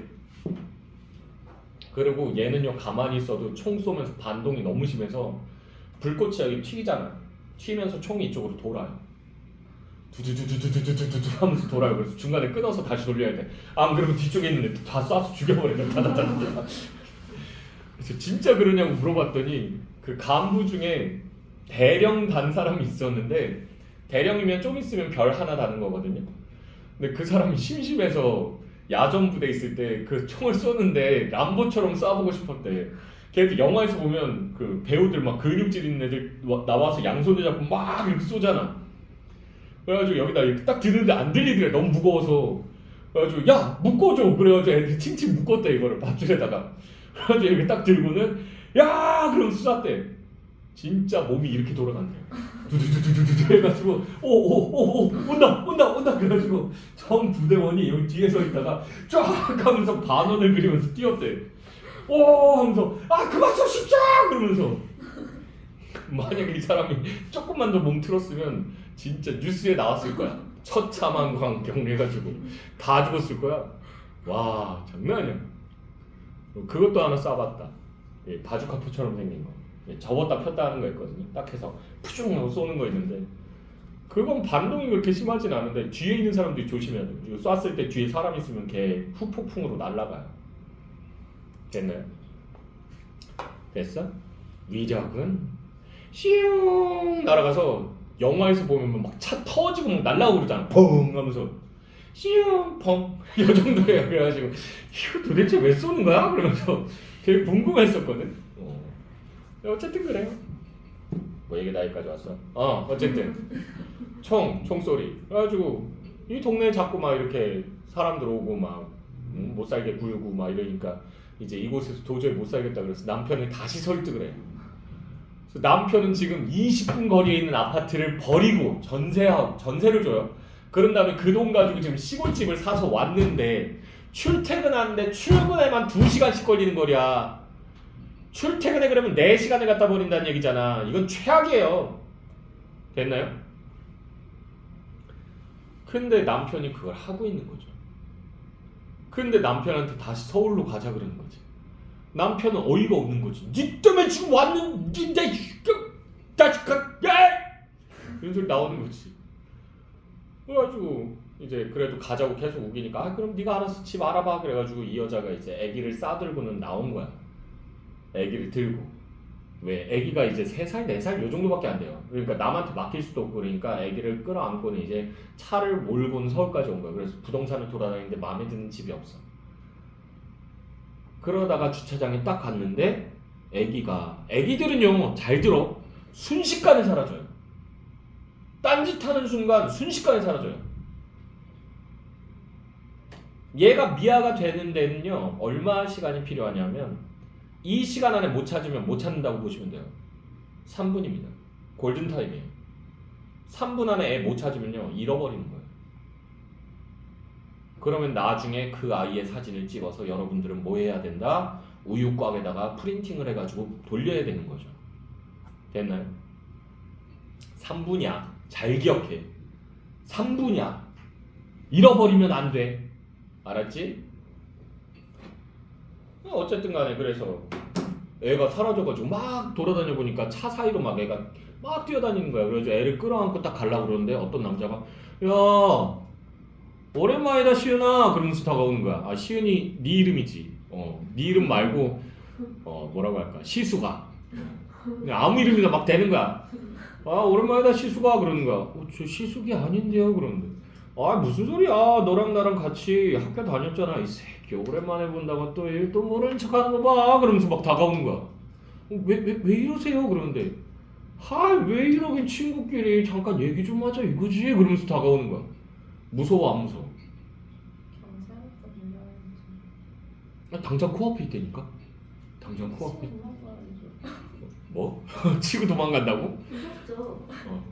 그리고 얘는요 가만히 있어도 총 쏘면서 반동이 너무 심해서 불꽃이 여기 튀잖아. 튀면서 총이 이쪽으로 돌아요. 두두두두두두두두 하면서 돌아요. 그래서 중간에 끊어서 다시 돌려야 돼. 안 그러면 뒤쪽에 있는 애 다 쏴서 죽여버려. 다다다다. 그래서 진짜 그러냐고 물어봤더니 그 간부 중에 대령 단 사람이 있었는데 대령이면 좀 있으면 별 하나 다는 거거든요. 근데 그 사람이 심심해서 야전 부대 있을 때 그 총을 쏘는데 람보처럼 쏴보고 싶었대. 걔도 영화에서 보면 그 배우들 막 근육질 있는 애들 나와서 양손에 잡고 막 이렇게 쏘잖아. 그래가지고 여기다 이렇게 딱 드는데 안 들리더래. 너무 무거워서. 그래가지고 야 묶어줘. 그래가지고 애들이 칭칭 묶었대 이거를 밧줄에다가. 그래가지고 이렇게 딱 들고는 야 그러면서 쐈대. 진짜 몸이 이렇게 돌아간대. 두두두두두두 해가지고 오오오오 온다 그래가지고 전 부대원이 여기 뒤에 서 있다가 쫙 하면서 반원을 그리면서 뛰었대. 오 하면서 그만 쏘십시오 그러면서. 만약에 이 사람이 조금만 더 몸 틀었으면 진짜 뉴스에 나왔을 거야. 처참한광경 해가지고 다 죽었을 거야. 와 장난 아니야. 그것도 하나 쏴봤다. 바주카포처럼 생긴 거. 접었다 폈다 하는 거 있거든요. 딱 해서 푸슝 하고 쏘는 거 있는데 그건 반동이 그렇게 심하진 않은데 뒤에 있는 사람들이 조심해야 돼요. 이거 쐈을 때 뒤에 사람 있으면 걔 후폭풍으로 날아가요. 됐나요? 됐어? 위력은 슝 날아가서 영화에서 보면 막 차 터지고 막 날라오고 그러잖아. 펑 하면서 슝 펑 이 정도예요. 그래가지고 이거 도대체 왜 쏘는 거야? 그러면서 되게 궁금했었거든. 어쨌든 그래요. 뭐 얘기 다 여기까지 왔어. 어쨌든 총소리. 그래가지고 이 동네에 자꾸 막 이렇게 사람들 오고 막 못 살게 굴고 막 이러니까 이제 이곳에서 도저히 못 살겠다 그래서 남편을 다시 설득을 해요. 그래서 남편은 지금 20분 거리에 있는 아파트를 버리고 전세를 줘요. 그런 다음에 그 돈 가지고 지금 시골집을 사서 왔는데 출퇴근하는데 출근에만 2시간씩 걸리는 거야. 출퇴근에 그러면 4시간을 갖다 버린다는 얘기잖아. 이건 최악이에요. 됐나요? 근데 남편이 그걸 하고 있는 거죠. 근데 남편한테 다시 서울로 가자 그러는 거지. 남편은 어이가 없는 거지. 니 때문에 지금 왔는데 자식아 이런 소리 나오는 거지. 그래가지고 이제 그래도 가자고 계속 우기니까 그럼 네가 알아서 집 알아봐. 그래가지고 이 여자가 이제 아기를 싸들고는 나온 거야. 아기를 들고. 왜? 아기가 이제 3살, 4살 요 정도밖에 안 돼요. 그러니까 남한테 맡길 수도 없고 그러니까 아기를 끌어안고는 이제 차를 몰고는 서울까지 온 거야. 그래서 부동산을 돌아다니는데 마음에 드는 집이 없어. 그러다가 주차장에 딱 갔는데 아기들은요 잘 들어 순식간에 사라져요. 딴짓하는 순간 순식간에 사라져요. 얘가 미아가 되는 데는요 얼마 시간이 필요하냐면 이 시간 안에 못 찾으면 못 찾는다고 보시면 돼요. 3분입니다. 골든타임이에요. 3분 안에 애 못 찾으면요 잃어버리는 거예요. 그러면 나중에 그 아이의 사진을 찍어서 여러분들은 뭐 해야 된다? 우유곽에다가 프린팅을 해가지고 돌려야 되는 거죠. 됐나요? 3분이야. 잘 기억해. 3분이야. 잃어버리면 안 돼. 알았지? 어쨌든 간에 그래서 애가 사라져가지고 막 돌아다녀 보니까 차 사이로 막 애가 막 뛰어다니는 거야. 그래서 애를 끌어안고 딱 가려고 그러는데 어떤 남자가 야 오랜만이다 시은아 그러면서 다가오는 거야. 시은이 네 이름이지. 네 이름 말고 뭐라고 할까 시수가 그냥 아무 이름이나 막 대는 거야. 오랜만이다 시수가 그러는 거야. 저 시숙이 아닌데요 그러는데 무슨 소리야 너랑 나랑 같이 학교 다녔잖아 이 새끼 오랜만에 본다고 또 모르는 척하는 거 봐 그러면서 막 다가오는 거야. 왜 이러세요 그러는데 왜 이러긴 친구끼리 잠깐 얘기 좀 하자 이거지 그러면서 다가오는 거야. 무서워 안 무서워? 경찰부터 불러야지. 당장 코앞에 있다니까. 당장 코앞에. 뭐? 치고 도망간다고? 무섭죠.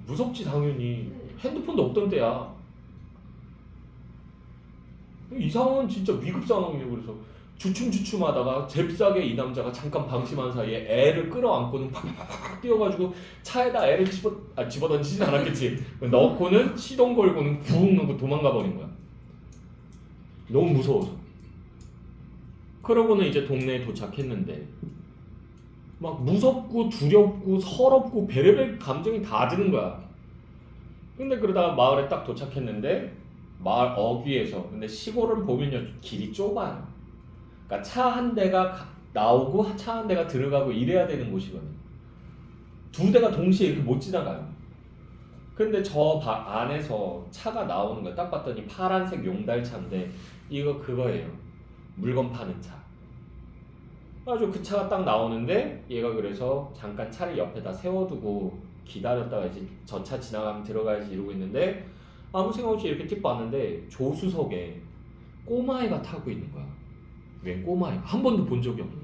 무섭지 당연히. 핸드폰도 없던 때야. 이 상황은 진짜 위급 상황이에요. 그래서 주춤주춤하다가 잽싸게 이 남자가 잠깐 방심한 사이에 애를 끌어안고는 팍팍팍 뛰어가지고 차에다 애를 집어던지진 않았겠지. 넣고는 시동 걸고는 붕 하고 도망가 버린 거야. 너무 무서워서. 그러고는 이제 동네에 도착했는데 막 무섭고 두렵고 서럽고 별의별 감정이 다 드는 거야. 근데 그러다가 마을에 딱 도착했는데 마을 어귀에서 근데 시골은 보면요 길이 좁아요. 그러니까 차 한 대가 나오고 차 한 대가 들어가고 이래야 되는 곳이거든요. 2대가 동시에 이렇게 못 지나가요. 근데 저 안에서 차가 나오는 거야. 딱 봤더니 파란색 용달차인데 이거 그거예요. 물건 파는 차. 아주 그 차가 딱 나오는데 얘가 그래서 잠깐 차를 옆에다 세워두고 기다렸다가 이제 저 차 지나가면 들어가야지 이러고 있는데 아무 생각 없이 이렇게 틱 봤는데 조수석에 꼬마애가 타고 있는 거야. 웬 꼬마애가 한 번도 본 적이 없는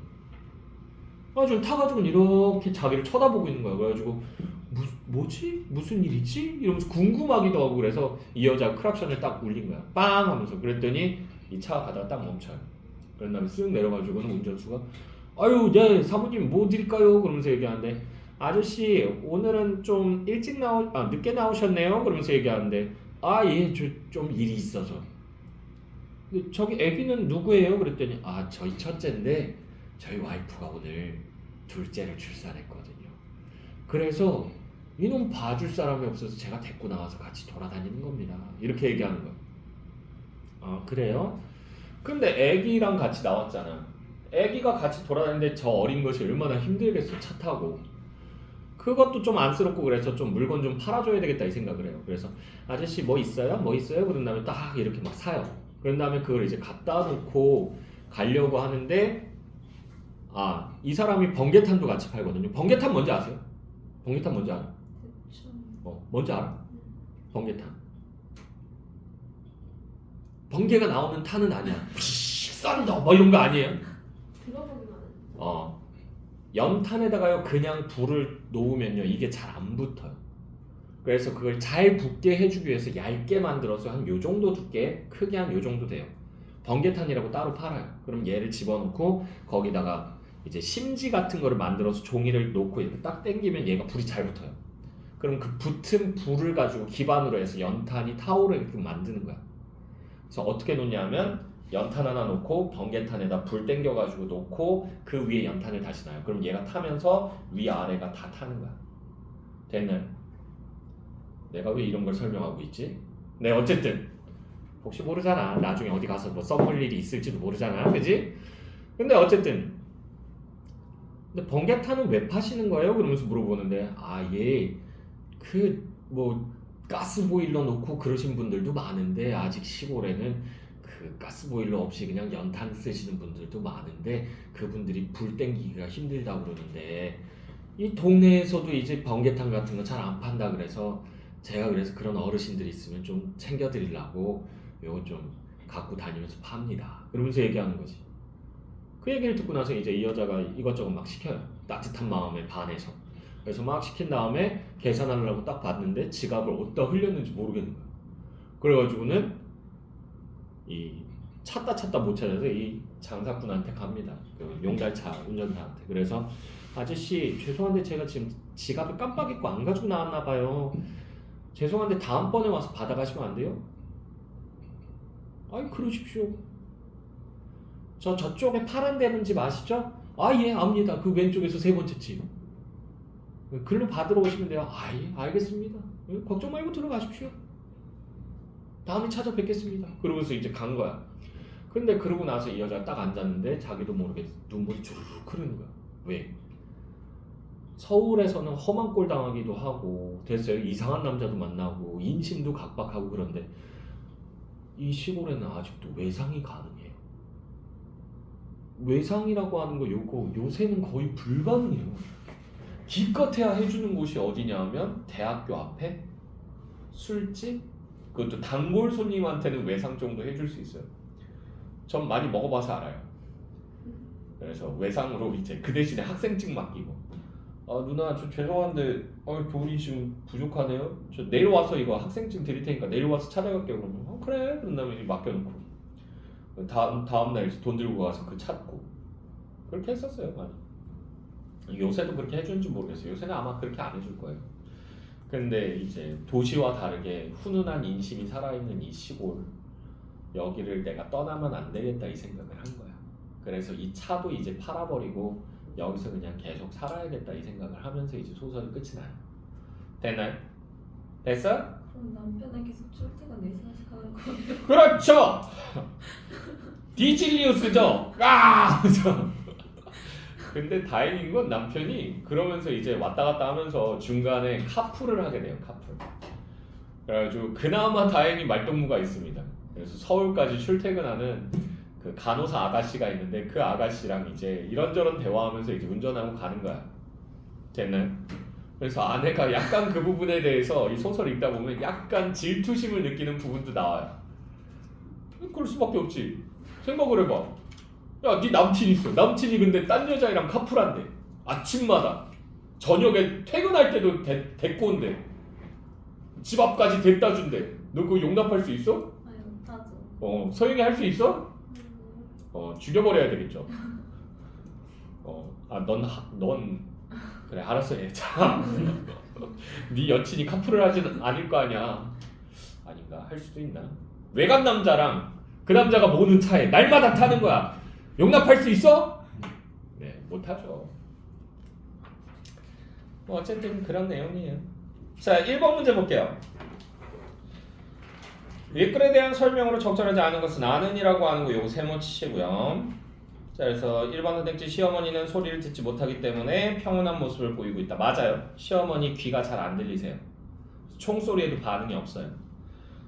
거야. 좀 타가지고 이렇게 자기를 쳐다보고 있는 거야. 그래가지고 뭐지? 무슨 일이지? 이러면서 궁금하기도 하고 그래서 이 여자가 크락션을 딱 울린 거야. 빵 하면서 그랬더니 이 차가 가다가 딱 멈춰요. 그런 다음에 쓱 내려가지고는 운전수가 네 사모님 뭐 드릴까요? 그러면서 얘기하는데 아저씨 오늘은 좀 늦게 나오셨네요? 그러면서 얘기하는데 예 좀 일이 있어서 저기 애기는 누구예요? 그랬더니 저희 첫째인데 저희 와이프가 오늘 둘째를 출산했거든요. 그래서 이놈 봐줄 사람이 없어서 제가 데리고 나와서 같이 돌아다니는 겁니다. 이렇게 얘기하는 거야. 그래요? 근데 애기랑 같이 나왔잖아. 애기가 같이 돌아다니는데 저 어린 것이 얼마나 힘들겠어 차 타고. 그것도 좀 안쓰럽고 그래서 좀 물건 좀 팔아줘야 되겠다 이 생각을 해요. 그래서 아저씨 뭐 있어요? 뭐 있어요? 그런 다음에 딱 이렇게 막 사요. 그런 다음에 그걸 이제 갖다 놓고 가려고 하는데 이 사람이 번개탄도 같이 팔거든요. 번개탄 뭔지 아세요? 번개탄 뭔지 알아? 뭔지 알아? 번개탄. 번개가 나오는 탄은 아니야. 썬더 뭐 이런 거 아니에요? 들어보기만 해. 연탄에다가요 그냥 불을 놓으면요 이게 잘 안 붙어요. 그래서 그걸 잘 붙게 해주기 위해서 얇게 만들어서 한 요 정도 두께, 크게 한 요 정도 돼요. 번개탄이라고 따로 팔아요. 그럼 얘를 집어넣고 거기다가 이제 심지 같은 거를 만들어서 종이를 놓고 이렇게 딱 당기면 얘가 불이 잘 붙어요. 그럼 그 붙은 불을 가지고 기반으로 해서 연탄이 타오를 이렇게 만드는 거야. 그래서 어떻게 놓냐면 연탄 하나 놓고 번개탄에다 불 땡겨가지고 놓고 그 위에 연탄을 다시 놔요. 그럼 얘가 타면서 위아래가 다 타는 거야. 됐나요? 내가 왜 이런 걸 설명하고 있지? 네, 어쨌든 혹시 모르잖아. 나중에 어디 가서 뭐 써볼 일이 있을지도 모르잖아. 그지? 근데 어쨌든 근데 번개탄은 왜 파시는 거예요? 그러면서 물어보는데 얘 그 뭐 가스보일러 놓고 그러신 분들도 많은데 아직 시골에는 그 가스보일러 없이 그냥 연탄 쓰시는 분들도 많은데 그분들이 불 땡기기가 힘들다고 그러는데 이 동네에서도 이제 번개탄 같은 거 잘 안 판다 그래서 제가 그래서 그런 어르신들이 있으면 좀 챙겨드리려고 요거 좀 갖고 다니면서 팝니다. 그러면서 얘기하는 거지. 그 얘기를 듣고 나서 이제 이 여자가 이것저것 막 시켜요. 따뜻한 마음에 반해서. 그래서 막 시킨 다음에 계산하려고 딱 봤는데 지갑을 어디다 흘렸는지 모르겠는 거야. 그래가지고는 이 찾다 못 찾아서 이 장사꾼한테 갑니다. 그 용달차 운전사한테. 그래서 아저씨 죄송한데 제가 지금 지갑을 깜빡 잊고 안 가지고 나왔나 봐요. 죄송한데 다음번에 와서 받아가시면 안 돼요? 아이 그러십시오. 저쪽에 파란 데는 집 아시죠? 예 압니다. 그 왼쪽에서 세 번째 집. 글로 받으러 오시면 돼요. 예 알겠습니다. 걱정 말고 들어가십시오. 다음에 찾아뵙겠습니다. 그러면서 이제 간 거야. 근데 그러고 나서 이 여자가 딱 앉았는데 자기도 모르게 눈물이 주르륵 흐르는 거야. 왜? 서울에서는 험한 꼴 당하기도 하고 됐어요. 이상한 남자도 만나고 인심도 각박하고 그런데 이 시골에는 아직도 외상이 가능해요. 외상이라고 하는 거 요새는 거의 불가능해요. 기껏해야 해주는 곳이 어디냐 하면 대학교 앞에 술집, 그것도 단골 손님한테는 외상 정도 해줄 수 있어요. 전 많이 먹어봐서 알아요. 그래서 외상으로 이제 그 대신에 학생증 맡기고 누나 저 죄송한데 돈이 지금 부족하네요. 저 내일 와서 이거 학생증 드릴 테니까 내일 와서 찾아갈게요. 그러면 그래. 그런 다음에 이제 맡겨놓고 다음날 돈 들고 가서 그 찾고 그렇게 했었어요. 많이. 요새도 그렇게 해주는지 모르겠어요. 요새는 아마 그렇게 안 해줄 거예요. 근데 이제 도시와 다르게 훈훈한 인심이 살아있는 이 시골 여기를 내가 떠나면 안 되겠다 이 생각을 한 거야. 그래서 이 차도 이제 팔아버리고 여기서 그냥 계속 살아야겠다 이 생각을 하면서 이제 소설이 끝이 나요. 됐나요? 됐어? 그럼 남편은 계속 출퇴근 4시간씩 하는 거예요? 그렇죠! 디질리우스죠? 근데 다행인 건 남편이 그러면서 이제 왔다 갔다 하면서 중간에 카풀을 하게 돼요. 카풀. 그래가지고 그나마 다행히 말동무가 있습니다. 그래서 서울까지 출퇴근하는 그 간호사 아가씨가 있는데 그 아가씨랑 이제 이런저런 대화하면서 이제 운전하고 가는 거야. 됐나요? 그래서 아내가 약간 그 부분에 대해서 이 소설 읽다 보면 약간 질투심을 느끼는 부분도 나와요. 그럴 수밖에 없지. 생각을 해봐. 야, 네 남친 있어. 남친이 근데 딴 여자애랑 카풀한대. 아침마다. 저녁에 퇴근할 때도 데리고 온대. 집 앞까지 데려다 준대. 너 그거 용납할 수 있어? 아니 못하죠. 서영이 할 수 있어? 죽여버려야 되겠죠. 넌 그래 알았어 얘. 자, 네 여친이 카풀을 하진 않을 거 아니야. 아닌가? 할 수도 있나? 외간 남자랑 그 남자가 모는 차에 날마다 타는 거야. 용납할 수 있어? 네, 못하죠. 뭐 어쨌든 그런 내용이에요. 자, 1번 문제 볼게요. 윗글에 대한 설명으로 적절하지 않은 것은 아는이라고 하는 거 요거 세모 치시고요. 자, 그래서 1번 선택지 시어머니는 소리를 듣지 못하기 때문에 평온한 모습을 보이고 있다. 맞아요. 시어머니 귀가 잘 안 들리세요. 총소리에도 반응이 없어요.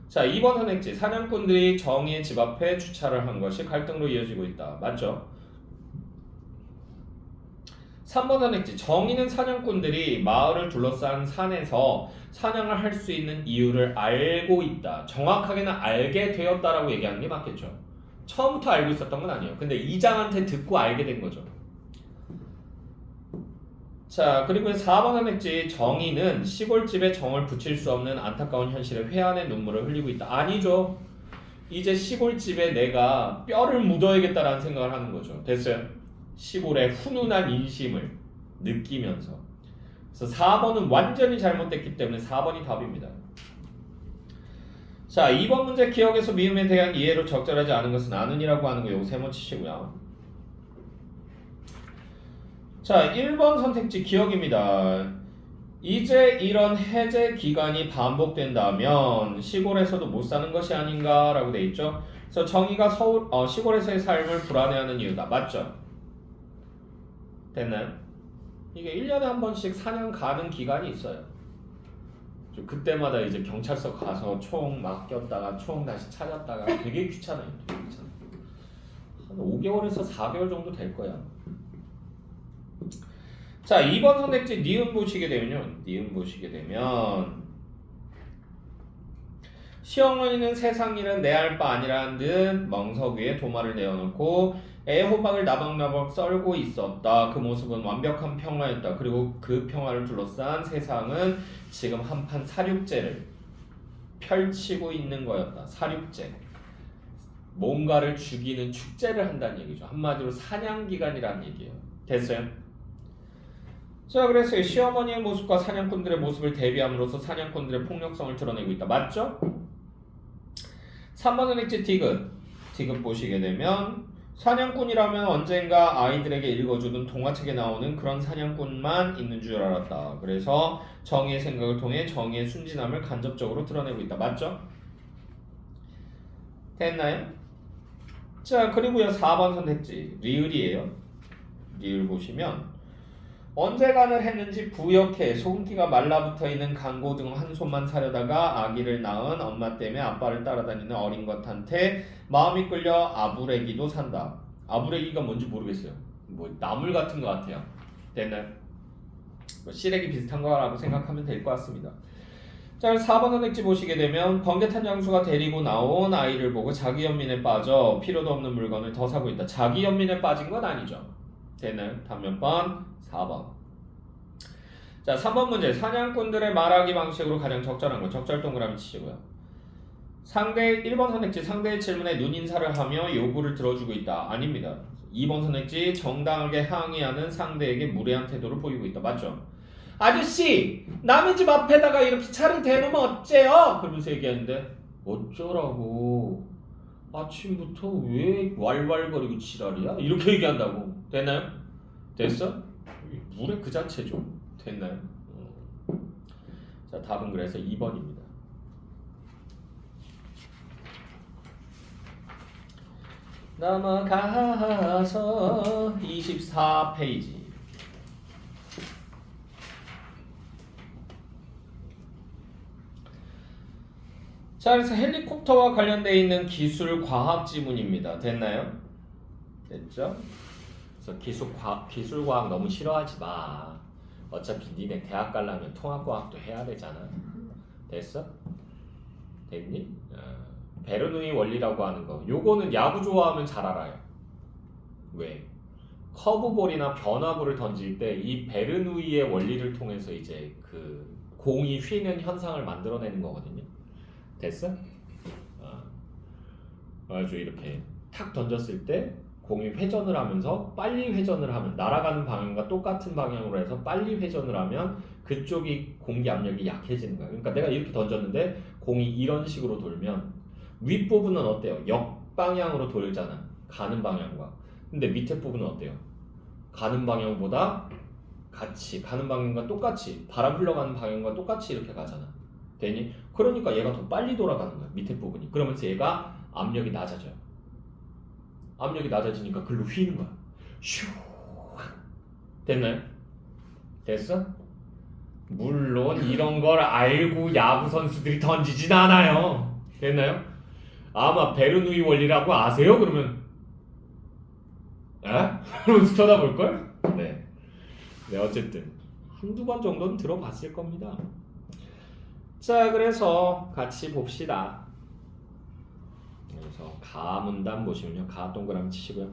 자, 2번 선택지 사냥꾼들이 정의의 집 앞에 주차를 한 것이 갈등으로 이어지고 있다. 맞죠? 3번 선택지 정의는 사냥꾼들이 마을을 둘러싼 산에서 사냥을 할 수 있는 이유를 알고 있다. 정확하게는 알게 되었다라고 얘기하는 게 맞겠죠. 처음부터 알고 있었던 건 아니에요. 근데 이장한테 듣고 알게 된 거죠. 자, 그리고 4번 선택지 정의는 시골집에 정을 붙일 수 없는 안타까운 현실에 회한의 눈물을 흘리고 있다. 아니죠. 이제 시골집에 내가 뼈를 묻어야겠다라는 생각을 하는 거죠. 됐어요? 시골의 훈훈한 인심을 느끼면서. 그래서 4번은 완전히 잘못됐기 때문에 4번이 답입니다. 자, 2번 문제 기억에서 미음에 대한 이해로 적절하지 않은 것은 아는이라고 하는 거 요거 세모 치시고요. 자, 1번 선택지 기억입니다. 이제 이런 해제 기간이 반복된다면 시골에서도 못 사는 것이 아닌가 라고 돼 있죠. 그래서 정의가 시골에서의 삶을 불안해하는 이유다. 맞죠? 됐나요? 이게 1년에 한 번씩 사냥 가는 기간이 있어요. 그때마다 이제 경찰서 가서 총 맡겼다가 총 다시 찾았다가 되게 귀찮아요. 되게 귀찮아요. 한 5개월에서 4개월 정도 될 거야. 자, 2번 선택지 니은 보시게 되면 시어머니는 세상 일은 내 할 바 아니라는 듯 멍석 위에 도마를 내어놓고 애호박을 나박나박 썰고 있었다. 그 모습은 완벽한 평화였다. 그리고 그 평화를 둘러싼 세상은 지금 한판 사륙제를 펼치고 있는 거였다. 사륙제. 뭔가를 죽이는 축제를 한다는 얘기죠. 한마디로 사냥기간이라는 얘기예요. 됐어요? 자, 그래서 시어머니의 모습과 사냥꾼들의 모습을 대비함으로써 사냥꾼들의 폭력성을 드러내고 있다. 맞죠? 3번 선택지 디귿 보시게 되면 사냥꾼이라면 언젠가 아이들에게 읽어주던 동화책에 나오는 그런 사냥꾼만 있는 줄 알았다. 그래서 정의의 생각을 통해 정의의 순진함을 간접적으로 드러내고 있다. 맞죠? 됐나요? 자, 그리고요 4번 선택지 리을이에요. 리을 보시면 언제 간을 했는지 부역해 소금기가 말라붙어 있는 강고등 한 손만 사려다가 아기를 낳은 엄마 때문에 아빠를 따라다니는 어린 것한테 마음이 끌려 아부레기도 산다. 아부레기가 뭔지 모르겠어요. 뭐 나물 같은 것 같아요. 됐나요? 뭐 시래기 비슷한 거라고 생각하면 될 것 같습니다. 자, 4번 선택지 보시게 되면 번개탄 장수가 데리고 나온 아이를 보고 자기 연민에 빠져 필요도 없는 물건을 더 사고 있다. 자기 연민에 빠진 건 아니죠. 됐나요? 답 몇 번? 4번. 자, 3번 문제. 사냥꾼들의 말하기 방식으로 가장 적절한 거. 적절 동그라미 치시고요. 1번 선택지 상대의 질문에 눈인사를 하며 요구를 들어주고 있다. 아닙니다. 2번 선택지 정당하게 항의하는 상대에게 무례한 태도를 보이고 있다. 맞죠? 아저씨! 남의 집 앞에다가 이렇게 차를 대놓으면 어째요? 그러면서 얘기하는데 어쩌라고? 아침부터 왜 왈왈거리고 지랄이야? 이렇게 얘기한다고. 됐나요? 됐어? 무례 그 자체죠. 됐나요? 자, 답은 그래서 2번입니다. 넘어가서 24페이지. 자, 그래서 헬리콥터와 관련되어 있는 기술 과학 지문입니다. 됐나요? 됐죠? 그래서 기술 과학 너무 싫어하지 마. 어차피 니네 대학 가려면 통합과학도 해야 되잖아. 됐어? 됐니? 베르누이 원리라고 하는 거. 요거는 야구 좋아하면 잘 알아요. 왜? 커브볼이나 변화구를 던질 때 이 베르누이의 원리를 통해서 이제 그 공이 휘는 현상을 만들어내는 거거든요. 됐어? 아주 이렇게 탁 던졌을 때 공이 회전을 하면서 빨리 회전을 하면 날아가는 방향과 똑같은 방향으로 해서 빨리 회전을 하면 그쪽이 공기 압력이 약해지는 거야. 그러니까 내가 이렇게 던졌는데 공이 이런 식으로 돌면 윗부분은 어때요? 역방향으로 돌잖아. 가는 방향과. 근데 밑에 부분은 어때요? 가는 방향보다 같이 가는 방향과 똑같이 바람 흘러가는 방향과 똑같이 이렇게 가잖아. 되니? 그러니까 얘가 더 빨리 돌아가는 거야. 밑에 부분이. 그러면서 얘가 압력이 낮아져요. 압력이 낮아지니까 글로 휘는 거야. 슈. 됐나요? 됐어? 물론 이런 걸 알고 야구 선수들이 던지진 않아요. 됐나요? 아마 베르누이 원리라고 아세요? 그러면 에? 그러면서 쳐다볼걸? 네. 네, 어쨌든 한두 번 정도는 들어봤을 겁니다. 자, 그래서 같이 봅시다. 그래서 가 문단 보시면요. 가 동그라미 치시고요.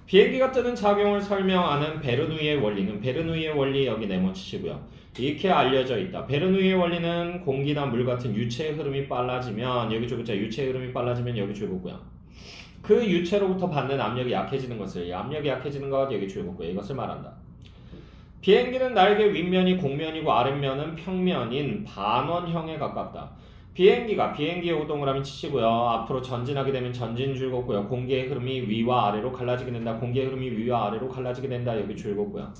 비행기가 뜨는 작용을 설명하는 베르누이의 원리는 베르누이의 원리 여기 네모 치시고요. 이렇게 알려져 있다. 베르누이의 원리는 공기나 물 같은 유체의 흐름이 빨라지면 여기 줄글자 유체의 흐름이 빨라지면 여기 줄거고요. 그 유체로부터 받는 압력이 약해지는 것을 압력이 약해지는 것 여기 줄거고요. 이것을 말한다. 비행기는 날개 윗면이 곡면이고 아랫면은 평면인 반원형에 가깝다. 비행기의 오동그라미 치시고요. 앞으로 전진하게 되면 전진 줄거고요. 공기의 흐름이 위와 아래로 갈라지게 된다. 공기의 흐름이 위와 아래로 갈라지게 된다. 여기 줄거고요.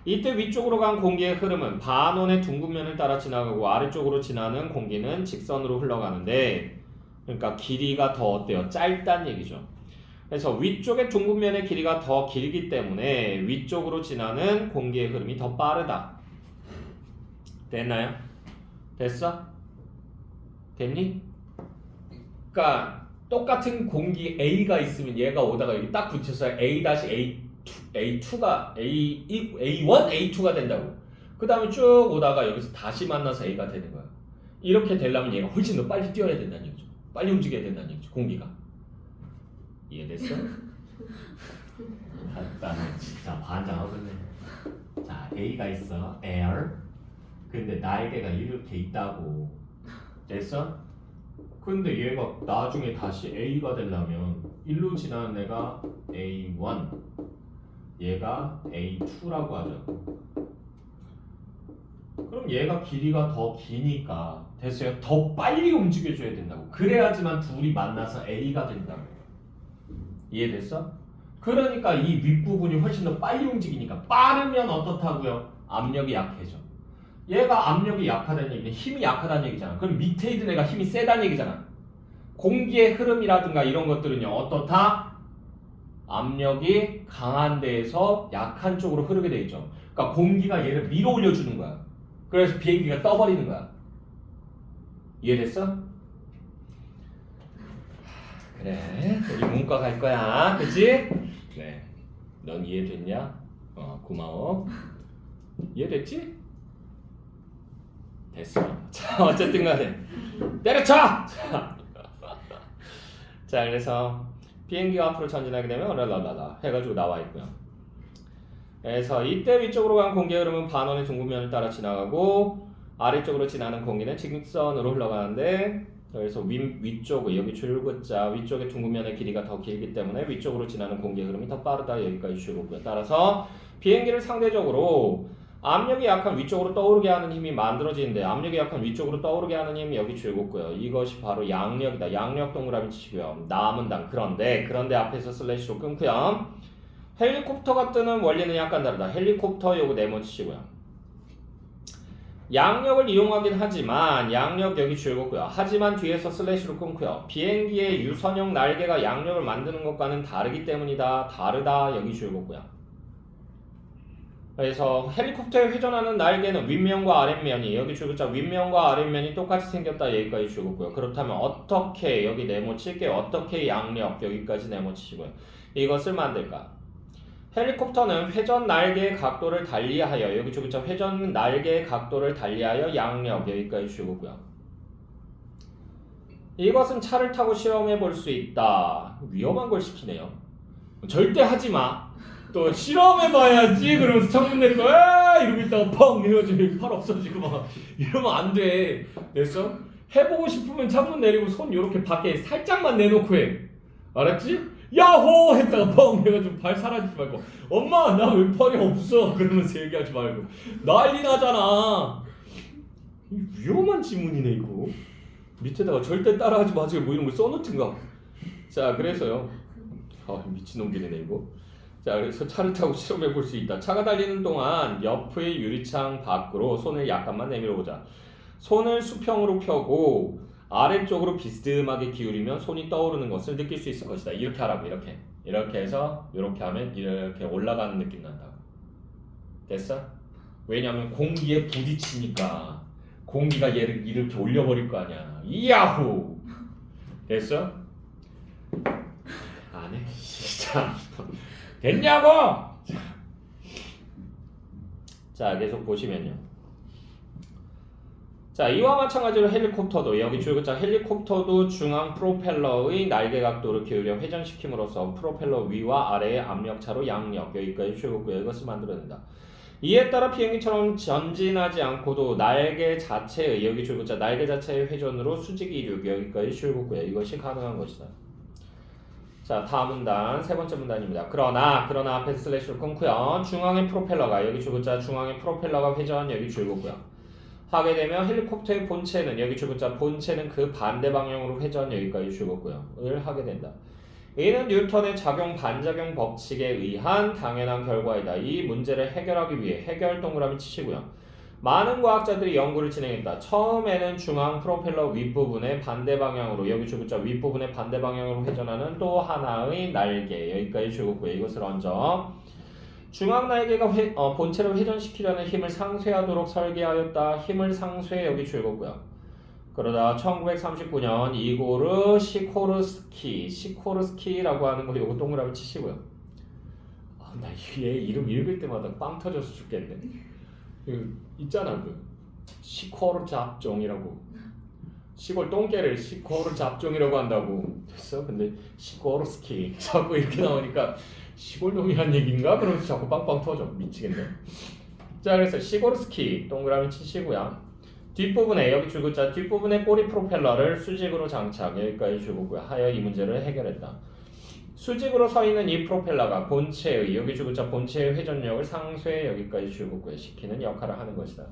이때 위쪽으로 간 공기의 흐름은 반원의 둥근 면을 따라 지나가고 아래쪽으로 지나는 공기는 직선으로 흘러가는데 그러니까 길이가 더 어때요? 짧다는 얘기죠. 그래서 위쪽의 둥근 면의 길이가 더 길기 때문에 위쪽으로 지나는 공기의 흐름이 더 빠르다. 됐나요? 됐어? 됐니? 그러니까 똑같은 공기 A가 있으면 얘가 오다가 여기 딱 붙여서 A-A2가 A1, A2가 된다고. 그 다음에 쭉 오다가 여기서 다시 만나서 A가 되는 거야. 이렇게 되려면 얘가 훨씬 더 빨리 뛰어야 된다는 얘기죠. 빨리 움직여야 된다는 얘기죠. 공기가. 이해됐어? 나는 진짜 반장하겠네. 자, A가 있어. Air. 근데 날개가 이렇게 있다고. 됐어? 근데 얘가 나중에 다시 A가 되려면 일로 지나는 애가 A1 얘가 A2라고 하죠. 그럼 얘가 길이가 더 기니까 됐어요? 더 빨리 움직여줘야 된다고. 그래야지만 둘이 만나서 A가 된다고. 이해됐어? 그러니까 이 윗부분이 훨씬 더 빨리 움직이니까 빠르면 어떻다고요? 압력이 약해져. 얘가 압력이 약하다는 얘기는 힘이 약하다는 얘기잖아. 그럼 밑에 있는 애가 힘이 세다는 얘기잖아. 공기의 흐름이라든가 이런 것들은요. 어떻다? 압력이 강한 데에서 약한 쪽으로 흐르게 돼 있죠. 그러니까 공기가 얘를 밀어 올려주는 거야. 그래서 비행기가 떠버리는 거야. 이해됐어? 그래, 우리 문과 갈 거야. 그치? 네. 넌 이해됐냐? 고마워. 이해됐지? 됐어. 자, 어쨌든 간에 때려쳐! 자, 그래서 비행기가 앞으로 전진하게 되면 랄랄랄라 해가지고 나와 있고요. 그래서 이때 위쪽으로 간 공기의 흐름은 반원의 둥근면을 따라 지나가고 아래쪽으로 지나는 공기는 직선으로 흘러가는데 그래서 위쪽의 여기 줄글자 위쪽의 둥근면의 길이가 더 길기 때문에 위쪽으로 지나는 공기의 흐름이 더 빠르다. 여기까지 줄고요. 따라서 비행기를 상대적으로 압력이 약한 위쪽으로 떠오르게 하는 힘이 만들어지는데 압력이 약한 위쪽으로 떠오르게 하는 힘이 여기 줄고요. 이것이 바로 양력이다. 양력 동그라미 치시고요. 남은당 그런데 앞에서 슬래시로 끊고요. 헬리콥터가 뜨는 원리는 약간 다르다. 헬리콥터 요거 네모 치시고요. 양력을 이용하긴 하지만 양력 여기 줄고요. 하지만 뒤에서 슬래시로 끊고요. 비행기의 유선형 날개가 양력을 만드는 것과는 다르기 때문이다. 다르다. 여기 줄고요. 그래서 헬리콥터에 회전하는 날개는 윗면과 아랫면이 여기 줄글자 윗면과 아랫면이 똑같이 생겼다. 여기까지 줄고요. 그렇다면 어떻게 여기 네모 칠게요. 어떻게 양력 여기까지 네모 치시고요. 이것을 만들까? 헬리콥터는 회전 날개의 각도를 달리하여 여기 줄글자 회전 날개의 각도를 달리하여 양력 여기까지 줄고요. 이것은 차를 타고 시험해 볼 수 있다. 위험한 걸 시키네요. 절대 하지 마. 또 실험해봐야지 그러면서 창문 내리고 이러고 있다가 펑 이러가지고 팔 없어지고 막 이러면 안 돼. 됐어? 해보고 싶으면 창문 내리고 손 이렇게 밖에 살짝만 내놓고 해. 알았지? 야호! 했다가 펑 해가지고 발 사라지지 말고 엄마 나 왜 팔이 없어? 그러면서 얘기하지 말고 난리 나잖아. 위험한 지문이네 이거. 밑에다가 절대 따라하지 마세요 뭐 이런 걸 써놓든가. 자 그래서요. 미친놈들이네 이거. 자 그래서 차를 타고 실험해 볼 수 있다. 차가 달리는 동안 옆의 유리창 밖으로 손을 약간만 내밀어 보자. 손을 수평으로 펴고 아래쪽으로 비스듬하게 기울이면 손이 떠오르는 것을 느낄 수 있을 것이다. 이렇게 하라고. 이렇게 해서 이렇게 하면 이렇게 올라가는 느낌 난다고. 됐어? 왜냐하면 공기에 부딪히니까 공기가 얘를 이렇게 올려버릴 거 아니야. 이야후. 됐어? 안 해. 진짜. 됐냐고? 자, 계속 보시면요. 자, 이와 마찬가지로 헬리콥터도 여기 줄글자 헬리콥터도 중앙 프로펠러의 날개 각도를 기울여 회전시킴으로써 프로펠러 위와 아래의 압력차로 양력 여기까지 줄글고요. 이것을 만들어낸다. 이에 따라 비행기처럼 전진하지 않고도 날개 자체의 여기 줄글자 날개 자체의 회전으로 수직 이륙 여기까지 줄글고요. 이것이 가능한 것이다. 자, 다음 문단 세 번째 문단입니다. 그러나 앞에 슬래시로 끊고요. 중앙의 프로펠러가 여기 줄글자 중앙의 프로펠러가 회전 여기 줄글고요. 하게 되면 헬리콥터의 본체는 여기 줄글자 본체는 그 반대 방향으로 회전 여기까지 줄글고요. 을 하게 된다. 이는 뉴턴의 작용 반작용 법칙에 의한 당연한 결과이다. 이 문제를 해결하기 위해 해결 동그라미 치시고요. 많은 과학자들이 연구를 진행했다. 처음에는 중앙 프로펠러 윗부분의 반대 방향으로 여기 줄글자 윗부분의 반대 방향으로 회전하는 또 하나의 날개 여기까지 줄글고요. 이것을 얹어 중앙 날개가 본체를 회전시키려는 힘을 상쇄하도록 설계하였다. 힘을 상쇄 여기 줄글고요. 그러다 1939년 이고르 시코르스키라고 하는 거 요거 동그라미 치시고요. 나 얘 이름 읽을 때마다 빵 터져서 죽겠네. 있잖아 그 시코르 잡종이라고. 시골 똥개를 시코르 잡종이라고 한다고. 됐어? 근데 시코르스키 자꾸 이렇게 나오니까 시골 놈이란 얘기인가? 그러면서 자꾸 빵빵 터져. 미치겠네. 자, 그래서 시코르스키 동그라미 치시고요. 뒷부분에 여기 줄글자 뒷부분에 꼬리 프로펠러를 수직으로 장착 여기까지 줄글고요. 하여 이 문제를 해결했다. 수직으로 서 있는 이 프로펠러가 본체의 여기 줄글자 본체의 회전력을 상쇄 여기까지 줄글고요. 시키는 역할을 하는 것이다.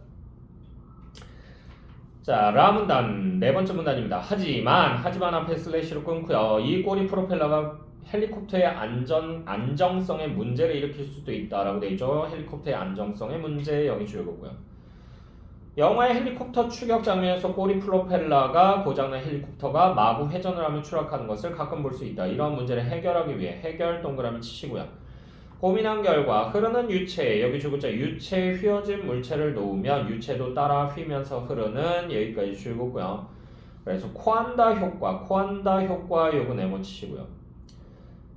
자, 라문단 네 번째 문단입니다. 하지만 앞에 슬래시로 끊고요. 이 꼬리 프로펠러가 헬리콥터의 안정성에 문제를 일으킬 수도 있다라고 되어 있죠. 헬리콥터의 안정성의 문제 여기 줄글고요. 영화의 헬리콥터 추격 장면에서 꼬리 프로펠러가 고장난 헬리콥터가 마구 회전을 하며 추락하는 것을 가끔 볼 수 있다. 이런 문제를 해결하기 위해 해결 동그라미 치시고요. 고민한 결과 흐르는 유체에 여기 줄글자 유체에 휘어진 물체를 놓으면 유체도 따라 휘면서 흐르는 여기까지 줄글고요. 그래서 코안다 효과 요거 네모치시고요.